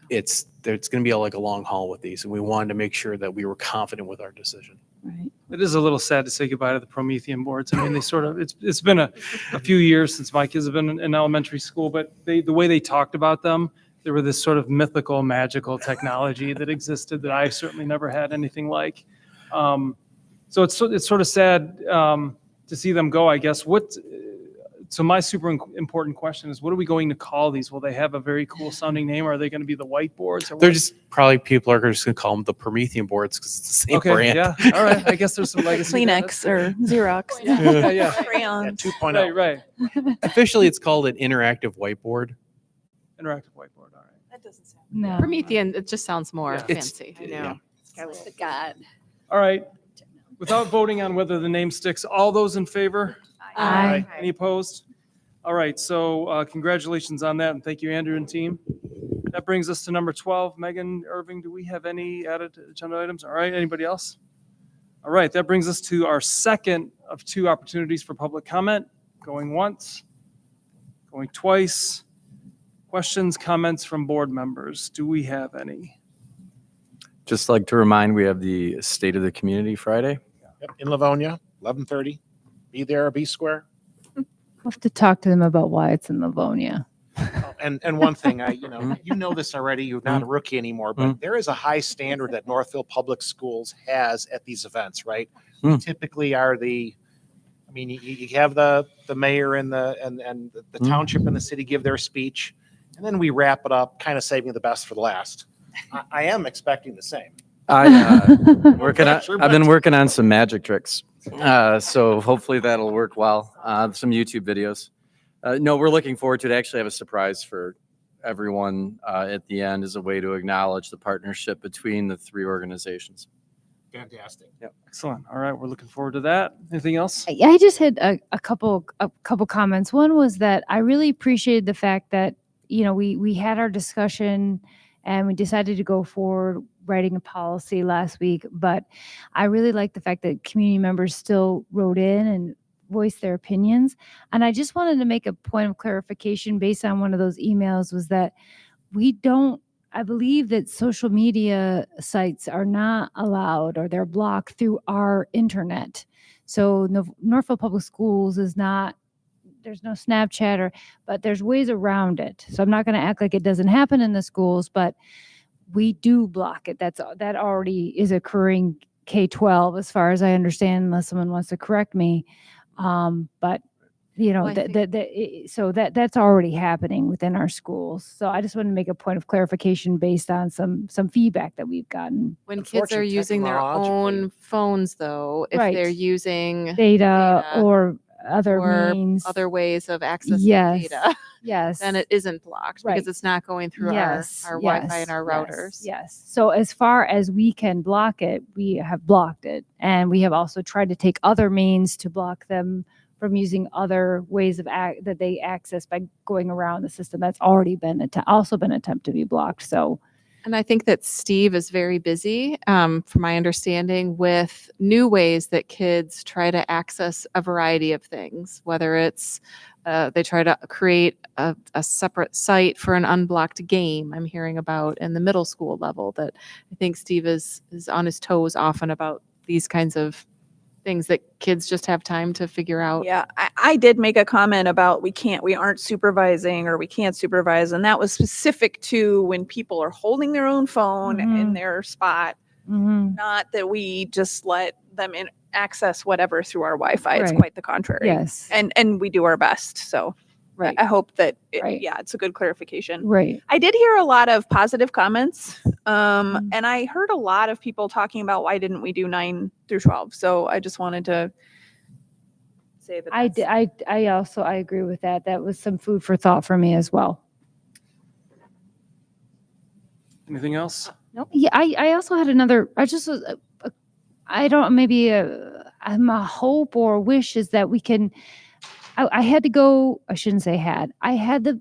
It's going to be like a long haul with these, and we wanted to make sure that we were confident with our decision. Right. It is a little sad to say goodbye to the Promethean boards. I mean, they sort of, it's been a few years since my kids have been in elementary school, but the way they talked about them, there were this sort of mythical, magical technology that existed that I certainly never had anything like. So it's sort of sad to see them go, I guess. So my super important question is, what are we going to call these? Will they have a very cool sounding name? Or are they going to be the whiteboards? They're just probably, people are just going to call them the Promethean boards because it's the same brand. Yeah. All right. I guess there's some legacy. Kleenex or Xerox. Yeah. Crayons. 2.0. Right. Officially, it's called an interactive whiteboard. Interactive whiteboard. All right. That doesn't sound. No. Promethean, it just sounds more fancy. I know. The God. All right. Without voting on whether the name sticks, all those in favor? Aye. Any opposed? All right, so congratulations on that, and thank you, Andrew and team. That brings us to number 12. Megan, Irving, do we have any added agenda items? All right, anybody else? All right, that brings us to our second of 2 opportunities for public comment. Going once, going twice. Questions, comments from board members? Do we have any? Just like to remind, we have the State of the Community Friday. Yep, in Livonia, 11:30. Be there or be square. I'll have to talk to them about why it's in Livonia. Oh, and one thing, you know this already. You're not a rookie anymore, but there is a high standard that Northville Public Schools has at these events, right? We typically are you have the mayor and the township and the city give their speech, and then we wrap it up, kind of saving the best for the last. I am expecting the same. I've been working on some magic tricks, so hopefully that'll work well. Some YouTube videos. No, we're looking forward to it. I actually have a surprise for everyone at the end as a way to acknowledge the partnership between the three organizations. Fantastic. Yep. Excellent. All right. We're looking forward to that. Anything else? I just had a couple comments. One was that I really appreciated the fact that, we had our discussion and we decided to go forward writing a policy last week, but I really like the fact that community members still wrote in and voiced their opinions. And I just wanted to make a point of clarification based on one of those emails, was that I believe that social media sites are not allowed, or they're blocked through our internet. So Northville Public Schools there's no Snapchat, but there's ways around it. So I'm not going to act like it doesn't happen in the schools, but we do block it. That already is occurring K-12, as far as I understand, unless someone wants to correct me. But that's already happening within our schools. So I just want to make a point of clarification based on some feedback that we've gotten. When kids are using their own phones, though, if Right. they're using Data or other or means. other ways of accessing Yes. data, Yes. then it isn't blocked Right. because it's not going through Yes, our Wi-Fi yes, and our routers. Yes. So as far as we can block it, we have blocked it. And we have also tried to take other means to block them from using other ways of that they access by going around the system. That's already been also been attempted to be blocked. So, And I think that Steve is very busy, from my understanding, with new ways that kids try to access a variety of things, whether it's they try to create a separate site for an unblocked game I'm hearing about in the middle school level, that I think Steve is on his toes often about these kinds of things that kids just have time to figure out. Yeah, I did make a comment about we aren't supervising or we can't supervise. And that was specific to when people are holding their own phone in their spot, not that we just let them access whatever through our Wi-Fi. It's Right. quite the contrary. Yes. And we do our best. So Right. I hope that, Right. it's a good clarification. right. I did hear a lot of positive comments, and I heard a lot of people talking about why didn't we do 9 through 12. So I just wanted to say that. I agree with that. That was some food for thought for me as well. Anything else? Nope. Yeah, I also had another. I just was. I don't. Maybe my hope or wish is that we can. I had to go. I shouldn't say had. I had the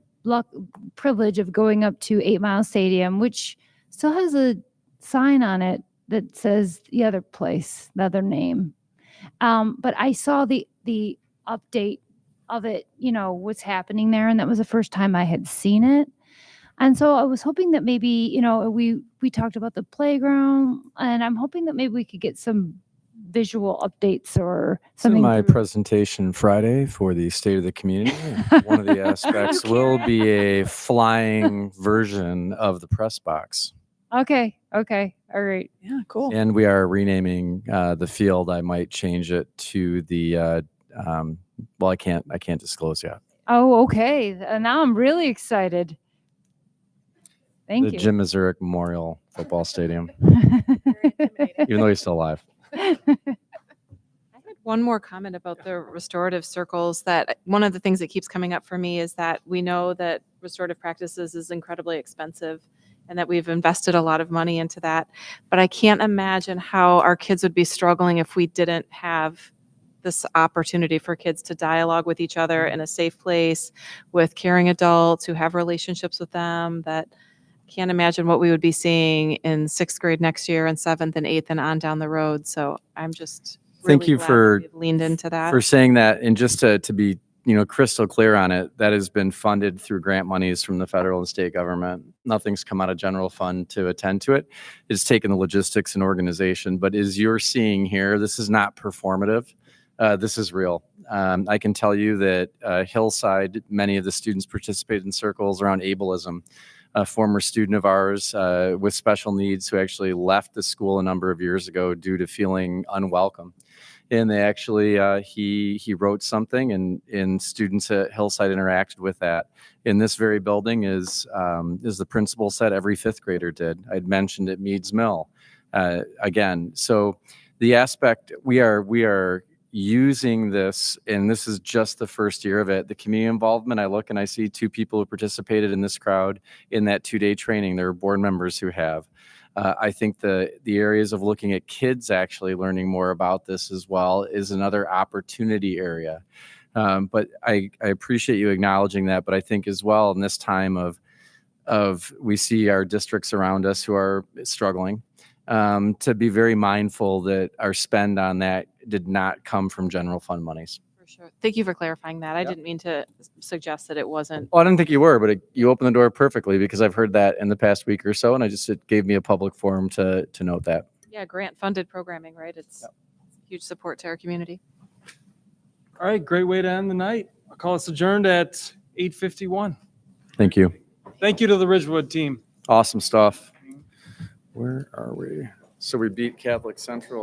privilege of going up to 8 Mile Stadium, which still has a sign on it that says the other place, the other name. But I saw the update of it. What's happening there, and that was the first time I had seen it. And so I was hoping that maybe, we talked about the playground, and I'm hoping that maybe we could get some visual updates or something. My presentation Friday for the State of the Community. One of the aspects will be a flying version of the press box. Okay. All right. Yeah, cool. And we are renaming the field. I might change it to the, I can't disclose yet. Oh, okay. Now I'm really excited. Thank The you. Jim Mazurek Memorial Football Stadium. Even though he's still alive. I had one more comment about the restorative circles. That one of the things that keeps coming up for me is that we know that restorative practices is incredibly expensive and that we've invested a lot of money into that. But I can't imagine how our kids would be struggling if we didn't have this opportunity for kids to dialogue with each other in a safe place with caring adults who have relationships with them. That can't imagine what we would be seeing in 6th grade next year and 7th and 8th and on down the road. So I'm just Thank really you glad for that we've leaned into that. for saying that, and just to be crystal clear on it, that has been funded through grant monies from the federal and state government. Nothing's come out of general fund to attend to it. It's taken the logistics and organization. But as you're seeing here, this is not performative. This is real. I can tell you that Hillside, many of the students participated in circles around ableism. A former student of ours with special needs who actually left the school a number of years ago due to feeling unwelcome. And they actually, he wrote something, and students at Hillside interacted with that. In this very building is the principal said every fifth grader did. I'd mentioned at Meads Mill. Again, so the aspect, we are using this, and this is just the first year of it, the community involvement. I look and I see 2 people who participated in this crowd in that 2-day training. There are board members who have. I think the areas of looking at kids actually learning more about this as well is another opportunity area. But I appreciate you acknowledging that. But I think as well in this time of we see our districts around us who are struggling, to be very mindful that our spend on that did not come from general fund monies. For sure. Thank you for clarifying that. I didn't mean to suggest that it wasn't. Well, I didn't think you were, but you opened the door perfectly because I've heard that in the past week or so, and it gave me a public forum to note that. Yeah, grant-funded programming, right? It's huge support to our community. All right, great way to end the night. I'll call us adjourned at 8:51. Thank you. Thank you to the Ridgewood team. Awesome stuff. Where are we? So we beat Catholic Central.